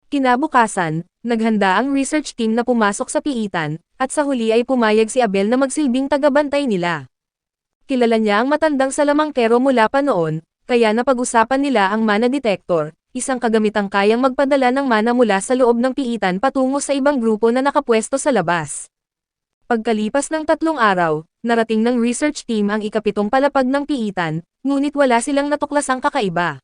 Speaker 1: Kinabukasan, naghanda ang research team na pumasok sa piitan, at sa huli ay pumayag si Abel na magsilbing tagabantay nila. Kilala niya ang matandang salamangkero mula pa noon, kaya napag-usapan nila ang mana detector, isang kagamitang kayang magpadala ng mana mula sa loob ng piitan patungo sa ibang grupo na nakapwesto sa labas. Pagkalipas ng 3 araw, narating ng research team ang ikapitong palapag ng piitan, ngunit wala silang natuklasang kakaiba.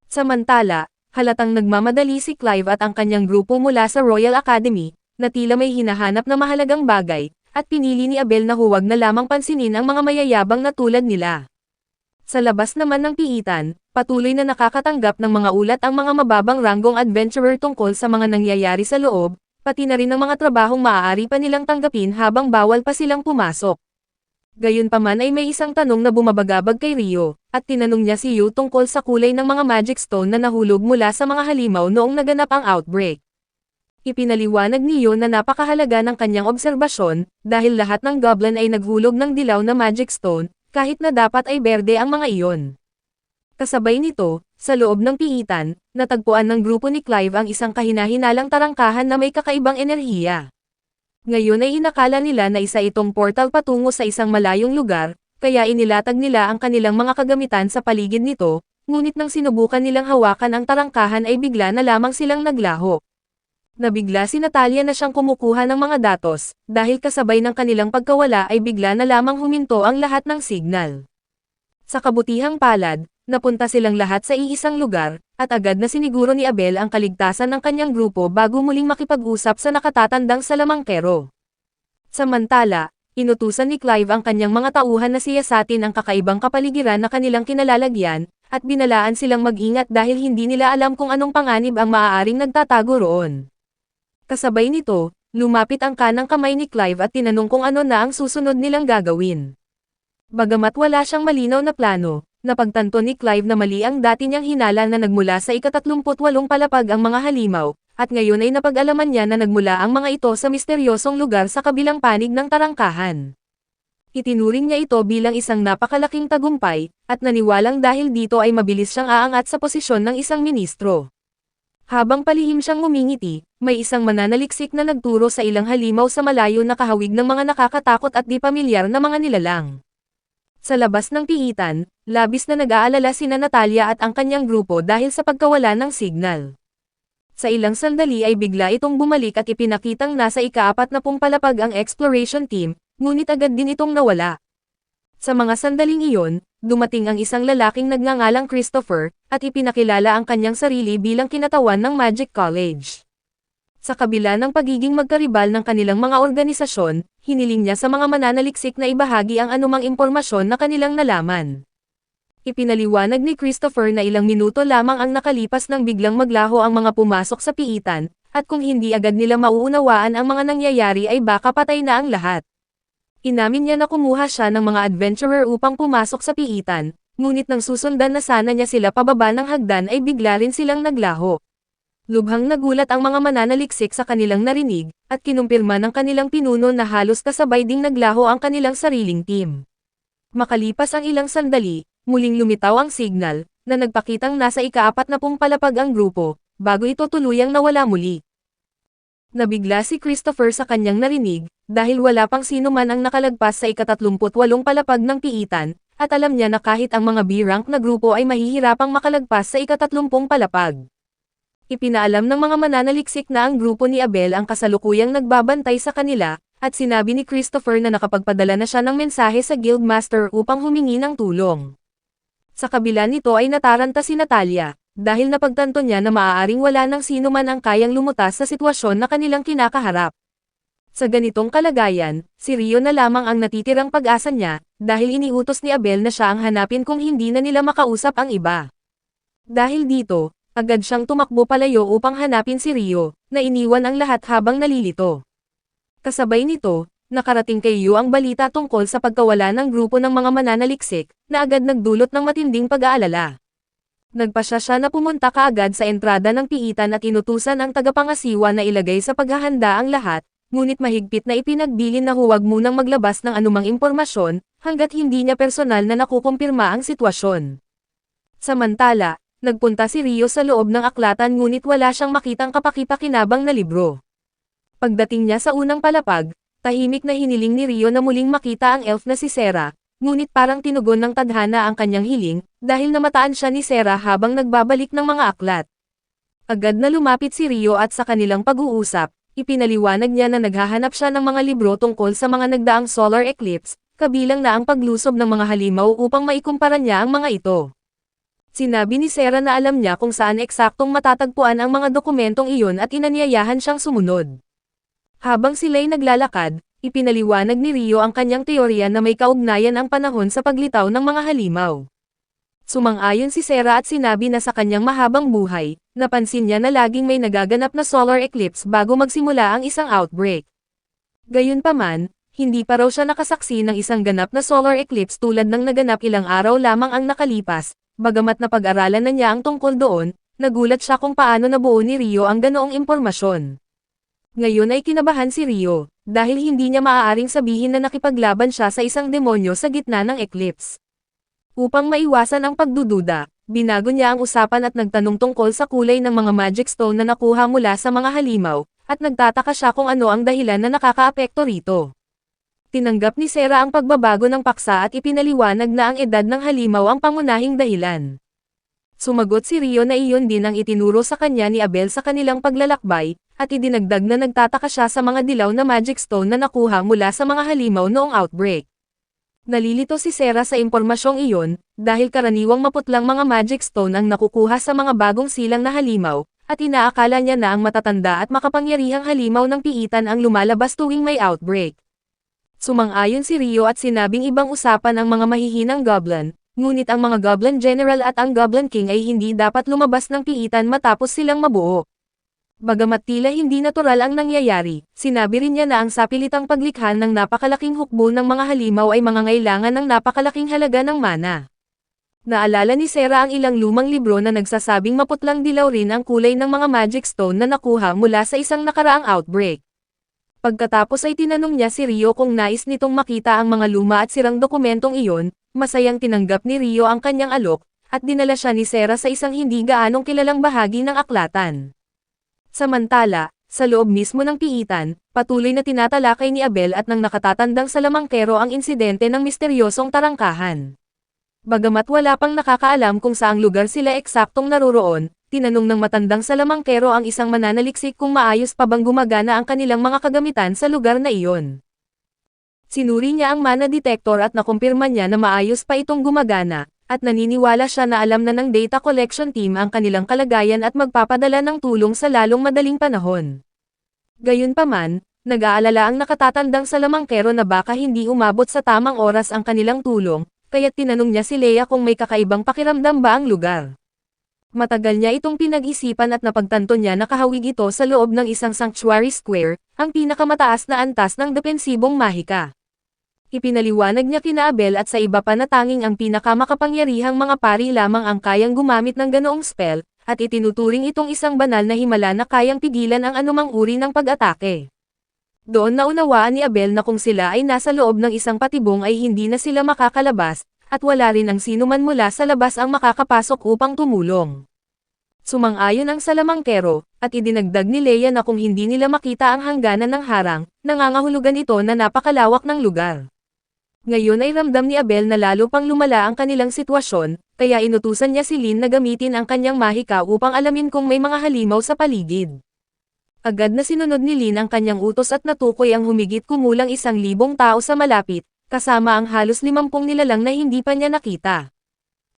Speaker 1: Samantala, halatang nagmamadali si Clive at ang kanyang grupo mula sa Royal Academy, na tila may hinahanap na mahalagang bagay, at pinili ni Abel na huwag na lamang pansinin ang mga mayayabang na tulad nila. Sa labas naman ng piitan, patuloy na nakakatanggap ng mga ulat ang mga mababang ranggong adventurer tungkol sa mga nangyayari sa loob, pati na rin ang mga trabahong maaari pa nilang tanggapin habang bawal pa silang pumasok. Gayunpaman ay may isang tanong na bumabagabag kay Rio, at tinanong niya si Yu tungkol sa kulay ng mga magic stone na nahulog mula sa mga halimaw noong naganap ang outbreak. Ipinaliwanag ni Yu na napakahalaga ng kanyang obserbasyon, dahil lahat ng goblin ay naghulog ng dilaw na magic stone, kahit na dapat ay berde ang mga iyon. Kasabay nito, sa loob ng piitan, natagpuan ng grupo ni Clive ang isang kahinahinalang tarangkahan na may kakaibang enerhiya. Ngayon ay inakala nila na isa itong portal patungo sa isang malayong lugar, kaya inilatag nila ang kanilang mga kagamitan sa paligid nito, ngunit nang sinubukan nilang hawakan ang tarangkahan ay bigla na lamang silang naglaho. Nabigla si Natalia na siyang kumukuha ng mga datos, dahil kasabay ng kanilang pagkawala ay bigla na lamang huminto ang lahat ng signal. Sa kabutihang palad, napunta silang lahat sa iisang lugar, at agad na siniguro ni Abel ang kaligtasan ng kanyang grupo bago muling makipag-usap sa nakatatandang salamangkero. Samantala, inutusan ni Clive ang kanyang mga tauhan na siyasatin ang kakaibang kapaligiran na kanilang kinalalagyan, at binalaan silang mag-ingat dahil hindi nila alam kung anong panganib ang maaaring nagtatago roon. Kasabay nito, lumapit ang kanang kamay ni Clive at tinanong kung ano na ang susunod nilang gagawin. Bagamat wala siyang malinaw na plano, napagtanto ni Clive na mali ang dati niyang hinala na nagmula sa ika-38 palapag ang mga halimaw, at ngayon ay napag-alaman niya na nagmula ang mga ito sa misteryosong lugar sa kabilang panig ng tarangkahan. Itinuring niya ito bilang isang napakalaking tagumpay, at naniwalang dahil dito ay mabilis siyang aangat sa posisyon ng isang ministro. Habang palihim siyang ngumingiti, may isang mananaliksik na nagturo sa ilang halimaw sa malayo na kahawig ng mga nakakatakot at di pamilyar na mga nilalang. Sa labas ng piitan, labis na nag-aalala sina Natalia at ang kanyang grupo dahil sa pagkawala ng signal. Sa ilang sandali ay bigla itong bumalik at ipinakitang nasa ika-40 palapag ang exploration team, ngunit agad din itong nawala. Sa mga sandaling iyon, dumating ang isang lalaking nagngangalang Christopher, at ipinakilala ang kanyang sarili bilang kinatawan ng Magic College. Sa kabila ng pagiging magkaribal ng kanilang mga organisasyon, hiniling niya sa mga mananaliksik na ibahagi ang anumang impormasyon na kanilang nalaman. Ipinaliwanag ni Christopher na ilang minuto lamang ang nakalipas nang biglang maglaho ang mga pumasok sa piitan, at kung hindi agad nila mauunawaan ang mga nangyayari ay baka patay na ang lahat. Inamin niya na kumuha siya ng mga adventurer upang pumasok sa piitan, ngunit nang susundan na sana niya sila pababa ng hagdan ay bigla rin silang naglaho. Lubhang nagulat ang mga mananaliksik sa kanilang narinig, at kinumpirma ng kanilang pinuno na halos kasabay ding naglaho ang kanilang sariling team. Makalipas ang ilang sandali, muling lumitaw ang signal, na nagpakitang nasa ika-40 palapag ang grupo, bago ito tuluyang nawala muli. Nabigla si Christopher sa kanyang narinig, dahil wala pang sino man ang nakalagpas sa ika-38 palapag ng piitan, at alam niya na kahit ang mga B-rank na grupo ay mahihirapang makalagpas sa ika-30 palapag. Ipinaalam ng mga mananaliksik na ang grupo ni Abel ang kasalukuyang nagbabantay sa kanila, at sinabi ni Christopher na nakapagpadala na siya ng mensahe sa Guildmaster upang humingi ng tulong. Sa kabila nito ay nataranta si Natalia, dahil napagtanto niya na maaaring wala ng sino man ang kayang lumutas sa sitwasyon na kanilang kinakaharap. Sa ganitong kalagayan, si Rio na lamang ang natitirang pag-asa niya, dahil iniutos ni Abel na siya ang hanapin kung hindi na nila makausap ang iba. Dahil dito, agad siyang tumakbo palayo upang hanapin si Rio, na iniwan ang lahat habang nalilito. Kasabay nito, nakarating kay Yu ang balita tungkol sa pagkawala ng grupo ng mga mananaliksik, na agad nagdulot ng matinding pag-aalala. Nagpasya siya na pumunta kaagad sa entrada ng piitan at inutusan ang tagapangasiwa na ilagay sa paghahanda ang lahat, ngunit mahigpit na ipinagbilin na huwag munang maglabas ng anumang impormasyon, hanggat hindi niya personal na nakukumpirma ang sitwasyon. Samantala, nagpunta si Rio sa loob ng aklatan ngunit wala siyang makitang kapakipakinabang na libro. Pagdating niya sa unang palapag, tahimik na hiniling ni Rio na muling makita ang elf na si Sarah, ngunit parang tinugon ng tadhana ang kanyang hiling, dahil namataan siya ni Sarah habang nagbabalik ng mga aklat. Agad na lumapit si Rio at sa kanilang pag-uusap, ipinaliwanag niya na naghahanap siya ng mga libro tungkol sa mga nagdaang solar eclipse, kabilang na ang paglusob ng mga halimaw upang maikumpara niya ang mga ito. Sinabi ni Sarah na alam niya kung saan eksaktong matatagpuan ang mga dokumentong iyon at inanyayahan siyang sumunod. Habang sila'y naglalakad, ipinaliwanag ni Rio ang kanyang teorya na may kaugnayan ang panahon sa paglitaw ng mga halimaw. Sumang-ayon si Sarah at sinabi na sa kanyang mahabang buhay, napansin niya na laging may nagaganap na solar eclipse bago magsimula ang isang outbreak. Gayunpaman, hindi pa raw siya nakasaksi ng isang ganap na solar eclipse tulad ng naganap ilang araw lamang ang nakalipas, bagamat napag-aralan na niya ang tungkol doon, nagulat siya kung paano nabuo ni Rio ang ganoong impormasyon. Ngayon ay kinabahan si Rio, dahil hindi niya maaaring sabihin na nakipaglaban siya sa isang demonyo sa gitna ng eclipse. Upang maiwasan ang pagdududa, binago niya ang usapan at nagtanong tungkol sa kulay ng mga magic stone na nakuha mula sa mga halimaw, at nagtataka siya kung ano ang dahilan na nakakaapekto rito. Tinanggap ni Sarah ang pagbabago ng paksa at ipinaliwanag na ang edad ng halimaw ang pangunahing dahilan. Sumagot si Rio na iyon din ang itinuro sa kanya ni Abel sa kanilang paglalakbay, at idinagdag na nagtataka siya sa mga dilaw na magic stone na nakuha mula sa mga halimaw noong outbreak. Nalilito si Sarah sa impormasyong iyon, dahil karaniwang maputlang mga magic stone ang nakukuha sa mga bagong silang na halimaw, at inaakala niya na ang matatanda at makapangyarihang halimaw ng piitan ang lumalabas tuwing may outbreak. Sumang-ayon si Rio at sinabing ibang usapan ang mga mahihinang goblin, ngunit ang mga Goblin General at ang Goblin King ay hindi dapat lumabas ng piitan matapos silang mabuo. Bagamat tila hindi natural ang nangyayari, sinabi rin niya na ang sapilitang paglikha ng napakalaking hukbo ng mga halimaw ay mangangailangan ng napakalaking halaga ng mana. Naalala ni Sarah ang ilang lumang libro na nagsasabing maputlang dilaw rin ang kulay ng mga magic stone na nakuha mula sa isang nakaraang outbreak. Pagkatapos ay tinanong niya si Rio kung nais nitong makita ang mga luma at sirang dokumentong iyon, masayang tinanggap ni Rio ang kanyang alok, at dinala siya ni Sarah sa isang hindi gaanong kilalang bahagi ng aklatan. Samantala, sa loob mismo ng piitan, patuloy na tinatalakay ni Abel at ng nakatatandang salamangkero ang insidente ng misteryosong tarangkahan. Bagamat wala pang nakakaalam kung saang lugar sila eksaktong naroroon, tinanong ng matandang salamangkero ang isang mananaliksik kung maayos pa bang gumagana ang kanilang mga kagamitan sa lugar na iyon. Sinuri niya ang mana detector at nakumpirma niya na maayos pa itong gumagana, at naniniwala siya na alam na ng data collection team ang kanilang kalagayan at magpapadala ng tulong sa lalong madaling panahon. Gayunpaman, nag-aalala ang nakatatandang salamangkero na baka hindi umabot sa tamang oras ang kanilang tulong, kaya't tinanong niya si Leia kung may kakaibang pakiramdam ba ang lugar. Matagal niya itong pinag-isipan at napagtanto niya na kahawig ito sa loob ng isang sanctuary square, ang pinakamataas na antas ng depensibong mahika. Ipinaliwanag niya kina Abel at sa iba pa na tanging ang pinakamakapangyarihang mga pari lamang ang kayang gumamit ng ganoong spell, at itinuturing itong isang banal na himala na kayang pigilan ang anumang uri ng pag-atake. Doon naunawaan ni Abel na kung sila ay nasa loob ng isang patibong ay hindi na sila makakalabas, at wala rin ang sinuman mula sa labas ang makakapasok upang tumulong. Sumang-ayon ang salamangkero, at idinagdag ni Leia na kung hindi nila makita ang hangganan ng harang, nangangahulugan ito na napakalawak ng lugar. Ngayon ay ramdam ni Abel na lalo pang lumala ang kanilang sitwasyon, kaya inutusan niya si Lin na gamitin ang kanyang mahika upang alamin kung may mga halimaw sa paligid. Agad na sinunod ni Lin ang kanyang utos at natukoy ang humigit kumulang 1,000 tao sa malapit, kasama ang halos 50 nilalang na hindi pa niya nakita.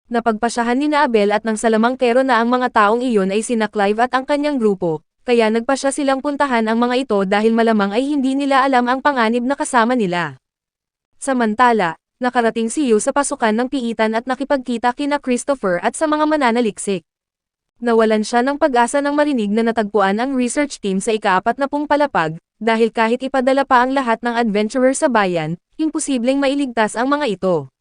Speaker 1: Napagpasyahan ni na Abel at ng salamangkero na ang mga taong iyon ay sina Clive at ang kanyang grupo, kaya nagpasya silang puntahan ang mga ito dahil malamang ay hindi nila alam ang panganib na kasama nila. Samantala, nakarating si Yu sa pasukan ng piitan at nakipagkita kina Christopher at sa mga mananaliksik. Nawalan siya ng pag-asa nang marinig na natagpuan ang research team sa ika-40 palapag, dahil kahit ipadala pa ang lahat ng adventurer sa bayan, imposibleng mailigtas ang mga ito.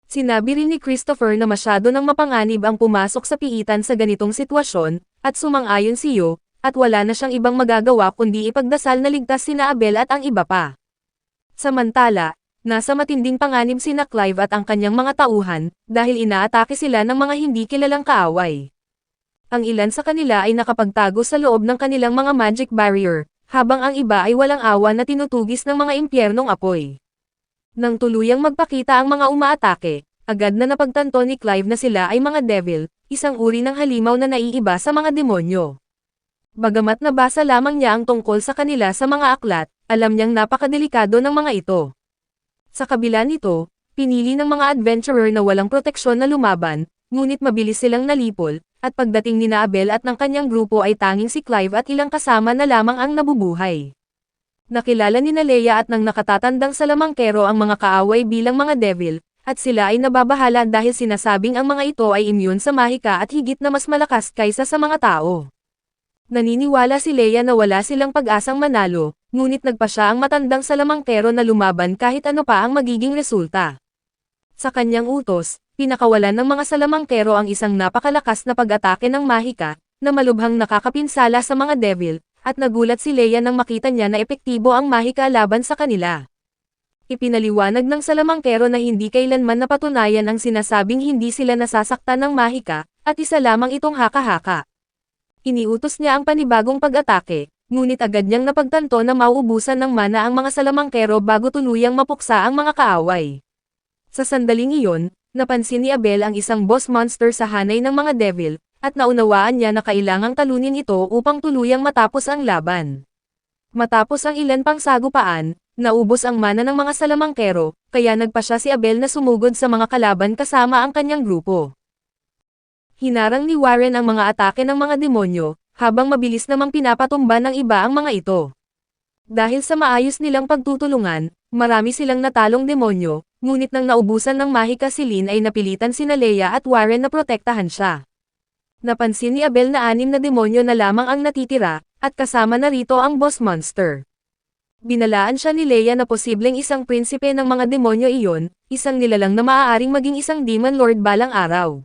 Speaker 1: Sinabi rin ni Christopher na masyado nang mapanganib ang pumasok sa piitan sa ganitong sitwasyon, at sumang-ayon si Yu, at wala na siyang ibang magagawa kundi ipagdasal na ligtas sina Abel at ang iba pa. Samantala, nasa matinding panganib sina Clive at ang kanyang mga tauhan, dahil inaatake sila ng mga hindi kilalang kaaway. Ang ilan sa kanila ay nakapagtago sa loob ng kanilang mga magic barrier, habang ang iba ay walang awa na tinutugis ng mga impyernong apoy. Nang tuluyang magpakita ang mga umaatake, agad na napagtanto ni Clive na sila ay mga devil, isang uri ng halimaw na naiiba sa mga demonyo. Bagamat nabasa lamang niya ang tungkol sa kanila sa mga aklat, alam niyang napakadelikado ng mga ito. Sa kabila nito, pinili ng mga adventurer na walang proteksyon na lumaban, ngunit mabilis silang nalipol, at pagdating ni Abel at ng kanyang grupo ay tanging si Clive at ilang kasama na lamang ang nabubuhay. Nakilala ni Leia at ng nakatatandang salamangkero ang mga kaaway bilang mga devil, at sila ay nababahala dahil sinasabing ang mga ito ay immune sa mahika at higit na mas malakas kaysa sa mga tao. Naniniwala si Leia na wala silang pag-asang manalo, ngunit nagpasya ang matandang salamangkero na lumaban kahit ano pa ang magiging resulta. Sa kanyang utos, pinakawalan ng mga salamangkero ang isang napakalakas na pag-atake ng mahika, na malubhang nakakapinsala sa mga devil, at nagulat si Leia nang makita niya na epektibo ang mahika laban sa kanila. Ipinaliwanag ng salamangkero na hindi kailanman napatunayan ang sinasabing hindi sila nasasaktan ng mahika, at isa lamang itong haka-haka. Iniutos niya ang panibagong pag-atake, ngunit agad niyang napagtanto na mauubusan ng mana ang mga salamangkero bago tuluyang mapuksa ang mga kaaway. Sa sandaling iyon, napansin ni Abel ang isang boss monster sa hanay ng mga devil, at naunawaan niya na kailangang talunin ito upang tuluyang matapos ang laban. Matapos ang ilan pang sagupaan, naubos ang mana ng mga salamangkero, kaya nagpasya si Abel na sumugod sa mga kalaban kasama ang kanyang grupo. Hinarang ni Warren ang mga atake ng mga demonyo, habang mabilis namang pinapatumba ng iba ang mga ito. Dahil sa maayos nilang pagtutulungan, Marami silang natalong demonyo, ngunit nang naubusan ng mahika si Lin ay napilitan sina Leia at Warren na protektahan siya. Napansin ni Abel na 6 na demonyo na lamang ang natitira, at kasama na rito ang boss monster. Binalaan siya ni Leia na posibleng isang prinsipe ng mga demonyo iyon, isang nilalang na maaaring maging isang demon lord balang araw.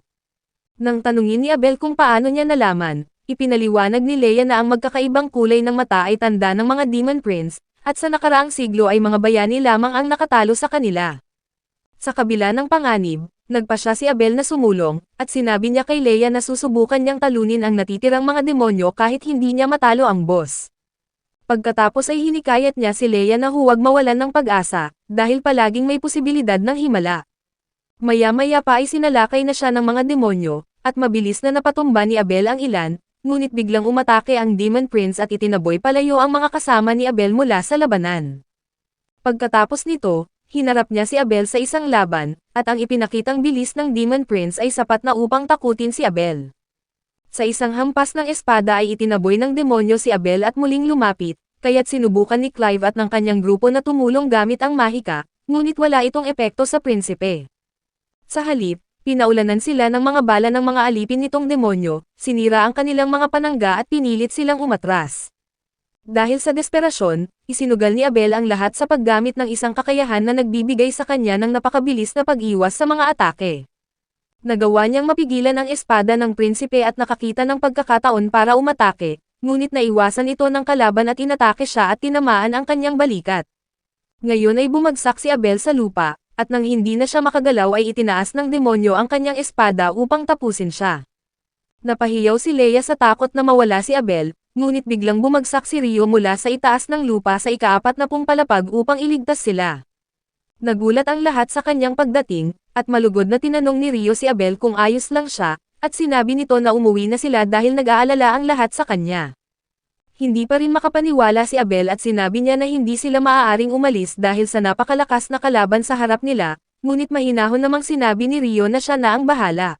Speaker 1: Nang tanungin ni Abel kung paano niya nalaman, ipinaliwanag ni Leia na ang magkakaibang kulay ng mata ay tanda ng mga demon prince, at sa nakaraang siglo ay mga bayani lamang ang nakatalo sa kanila. Sa kabila ng panganib, nagpa siya si Abel na sumulong, at sinabi niya kay Leia na susubukan niyang talunin ang natitirang mga demonyo kahit hindi niya matalo ang boss. Pagkatapos ay hinikayat niya si Leia na huwag mawalan ng pag-asa, dahil palaging may posibilidad ng himala. Maya-maya pa ay sinalakay na siya ng mga demonyo, at mabilis na napatumba ni Abel ang ilan, ngunit biglang umatake ang Demon Prince at itinaboy palayo ang mga kasama ni Abel mula sa labanan. Pagkatapos nito, hinarap niya si Abel sa isang laban, at ang ipinakitang bilis ng Demon Prince ay sapat na upang takutin si Abel. Sa isang hampas ng espada ay itinaboy ng demonyo si Abel at muling lumapit, kaya't sinubukan ni Clive at ng kanyang grupo na tumulong gamit ang mahika, ngunit wala itong epekto sa prinsipe. Sa halip, pinaulanan sila ng mga bala ng mga alipin nitong demonyo, sinira ang kanilang mga panangga at pinilit silang umatras. Dahil sa desperasyon, isinugal ni Abel ang lahat sa paggamit ng isang kakayahan na nagbibigay sa kanya ng napakabilis na pag-iwas sa mga atake. Nagawa niyang mapigilan ang espada ng prinsipe at nakakita ng pagkakataon para umatake, ngunit naiwasan ito ng kalaban at inatake siya at tinamaan ang kanyang balikat. Ngayon ay bumagsak si Abel sa lupa, at nang hindi na siya makagalaw ay itinaas ng demonyo ang kanyang espada upang tapusin siya. Napahiyaw si Leia sa takot na mawala si Abel, ngunit biglang bumagsak si Rio mula sa itaas ng lupa sa ika-40 palapag upang iligtas sila. Nagulat ang lahat sa kanyang pagdating, at malugod na tinanong ni Rio si Abel kung ayos lang siya, at sinabi nito na umuwi na sila dahil nag-aalala ang lahat sa kanya. Hindi pa rin makapaniwala si Abel at sinabi niya na hindi sila maaaring umalis dahil sa napakalakas na kalaban sa harap nila, ngunit mahinahon namang sinabi ni Rio na siya na ang bahala.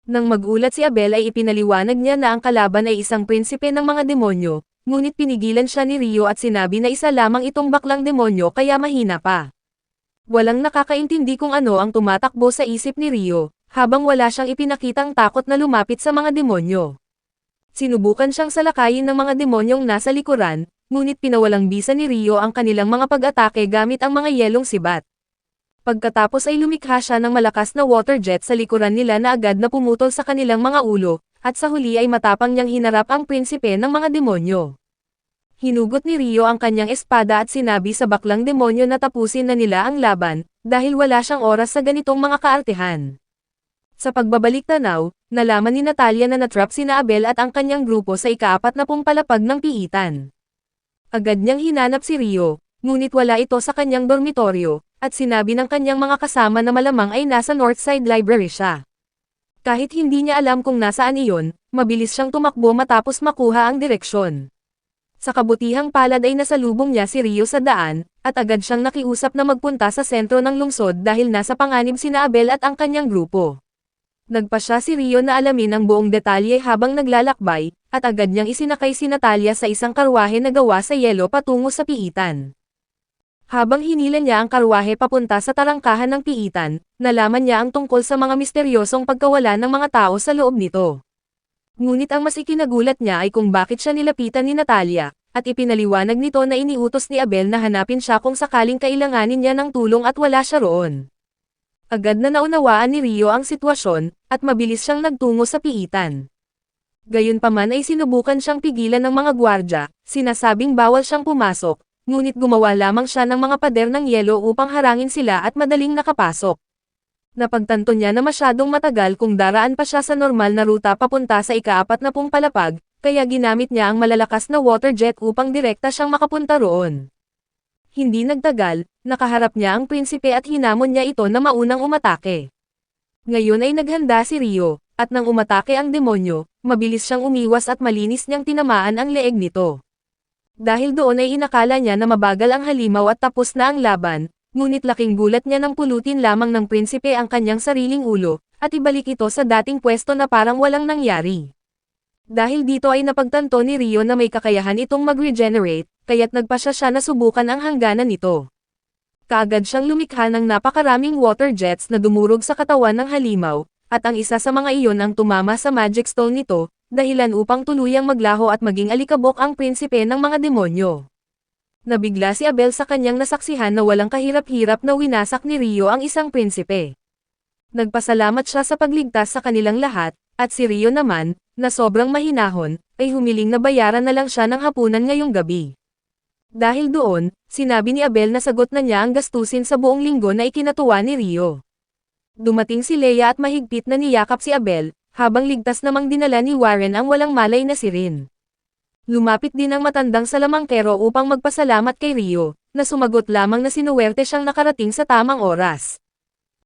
Speaker 1: Nang magulat si Abel ay ipinaliwanag niya na ang kalaban ay isang prinsipe ng mga demonyo, ngunit pinigilan siya ni Rio at sinabi na isa lamang itong baklang demonyo kaya mahina pa. Walang nakakaintindi kung ano ang tumatakbo sa isip ni Rio, habang wala siyang ipinakitang takot na lumapit sa mga demonyo. Sinubukan siyang salakayin ng mga demonyong nasa likuran, ngunit pinawalang bisa ni Rio ang kanilang mga pag-atake gamit ang mga yelong sibat. Pagkatapos ay lumikha siya ng malakas na water jet sa likuran nila na agad na pumutol sa kanilang mga ulo, at sa huli ay matapang niyang hinarap ang prinsipe ng mga demonyo. Hinugot ni Rio ang kanyang espada at sinabi sa baklang demonyo na tapusin na nila ang laban, dahil wala siyang oras sa ganitong mga kaartehan. Sa pagbabalik tanaw, nalaman ni Natalia na natrap sina Abel at ang kanyang grupo sa ika-40 palapag ng piitan. Agad niyang hinanap si Rio, ngunit wala ito sa kanyang dormitoryo, at sinabi ng kanyang mga kasama na malamang ay nasa Northside Library siya. Kahit hindi niya alam kung nasaan iyon, mabilis siyang tumakbo matapos makuha ang direksyon. Sa kabutihang palad ay nasalubong niya si Rio sa daan, at agad siyang nakiusap na magpunta sa sentro ng lungsod dahil nasa panganib sina Abel at ang kanyang grupo. Nagpa siya si Rio na alamin ang buong detalye habang naglalakbay, at agad niyang isinakay si Natalia sa isang karwahe na gawa sa yelo patungo sa piitan. Habang hinila niya ang karwahe papunta sa tarangkahan ng piitan, nalaman niya ang tungkol sa mga misteryosong pagkawala ng mga tao sa loob nito. Ngunit ang mas ikinagulat niya ay kung bakit siya nilapitan ni Natalia, at ipinaliwanag nito na iniutos ni Abel na hanapin siya kung sakaling kailanganin niya ng tulong at wala siya roon. Agad na naunawaan ni Rio ang sitwasyon, at mabilis siyang nagtungo sa piitan. Gayunpaman ay sinubukan siyang pigilan ng mga gwardya, sinasabing bawal siyang pumasok, ngunit gumawa lamang siya ng mga pader ng yelo upang harangin sila at madaling nakapasok. Napagtanto niya na masyadong matagal kung daraan pa siya sa normal na ruta papunta sa ika-40 palapag, kaya ginamit niya ang malalakas na water jet upang direkta siyang makapunta roon. Hindi nagtagal, nakaharap niya ang prinsipe at hinamon niya ito na maunang umatake. Ngayon ay naghanda si Rio, at nang umatake ang demonyo, mabilis siyang umiwas at malinis niyang tinamaan ang leeg nito. Dahil doon ay inakala niya na mabagal ang halimaw at tapos na ang laban, ngunit laking gulat niya nang pulutin lamang ng prinsipe ang kanyang sariling ulo, at ibalik ito sa dating pwesto na parang walang nangyari. Dahil dito ay napagtanto ni Rio na may kakayahan itong mag-regenerate, kaya't nagpasya siya na subukan ang hangganan nito. kaagad siyang lumikha ng napakaraming water jets na dumurog sa katawan ng halimaw, at ang isa sa mga iyon ang tumama sa magic stone nito, dahilan upang tuluyang maglaho at maging alikabok ang prinsipe ng mga demonyo. Nabigla si Abel sa kanyang nasaksihan na walang kahirap-hirap na winasak ni Rio ang isang prinsipe. Nagpasalamat siya sa pagligtas sa kanilang lahat, at si Rio naman, na sobrang mahinahon, ay humiling na bayaran na lang siya ng hapunan ngayong gabi. Dahil doon, sinabi ni Abel na sagot na niya ang gastusin sa buong linggo na ikinatuwa ni Rio. Dumating si Leia at mahigpit na niyakap si Abel, habang ligtas namang dinala ni Warren ang walang malay na si Rin. Lumapit din ang matandang salamangkero upang magpasalamat kay Rio, na sumagot lamang na sinuwerte siyang nakarating sa tamang oras.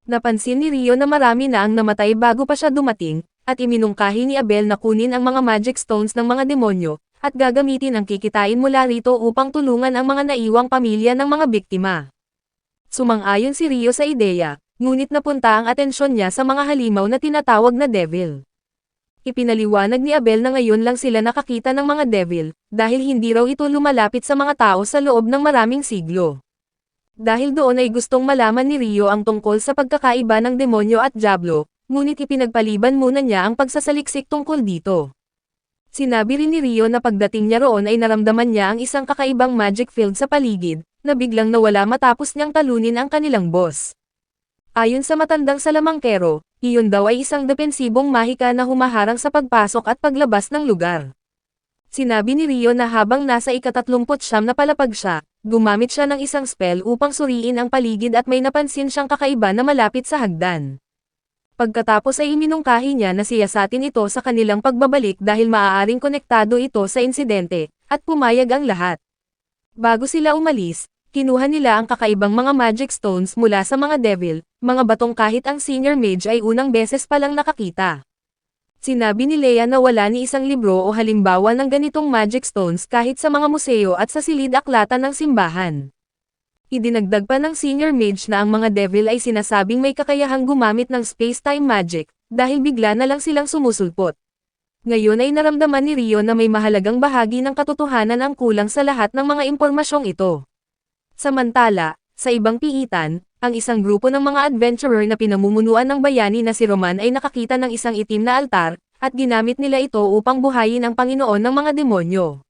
Speaker 1: Napansin ni Rio na marami na ang namatay bago pa siya dumating, at iminungkahi ni Abel na kunin ang mga magic stones ng mga demonyo, at gagamitin ang kikitain mula rito upang tulungan ang mga naiwang pamilya ng mga biktima. Sumang-ayon si Rio sa ideya, ngunit napunta ang atensyon niya sa mga halimaw na tinatawag na devil. Ipinaliwanag ni Abel na ngayon lang sila nakakita ng mga devil, dahil hindi raw ito lumalapit sa mga tao sa loob ng maraming siglo. Dahil doon ay gustong malaman ni Rio ang tungkol sa pagkakaiba ng demonyo at diablo, ngunit ipinagpaliban muna niya ang pagsasaliksik tungkol dito. Sinabi rin ni Rio na pagdating niya roon ay naramdaman niya ang isang kakaibang magic field sa paligid, na biglang nawala matapos niyang talunin ang kanilang boss. Ayon sa matandang salamangkero, iyon daw ay isang depensibong mahika na humaharang sa pagpasok at paglabas ng lugar. Sinabi ni Rio na habang nasa ika-39 na palapag siya, gumamit siya ng isang spell upang suriin ang paligid at may napansin siyang kakaiba na malapit sa hagdan. Pagkatapos ay iminungkahi niya na siyasatin ito sa kanilang pagbabalik dahil maaaring konektado ito sa insidente, at pumayag ang lahat. Bago sila umalis, kinuha nila ang kakaibang mga magic stones mula sa mga devil, mga batong kahit ang senior mage ay unang beses palang nakakita. Sinabi ni Leia na wala ni isang libro o halimbawa ng ganitong magic stones kahit sa mga museo at sa silid-aklatan ng simbahan. Idinagdag pa ng senior mage na ang mga devil ay sinasabing may kakayahang gumamit ng space-time magic, dahil bigla na lang silang sumusulpot. Ngayon ay naramdaman ni Rio na may mahalagang bahagi ng katotohanan ang kulang sa lahat ng mga impormasyong ito. Samantala, sa ibang piitan, ang isang grupo ng mga adventurer na pinamumunuan ng bayani na si Roman ay nakakita ng isang itim na altar, at ginamit nila ito upang buhayin ang Panginoon ng mga demonyo.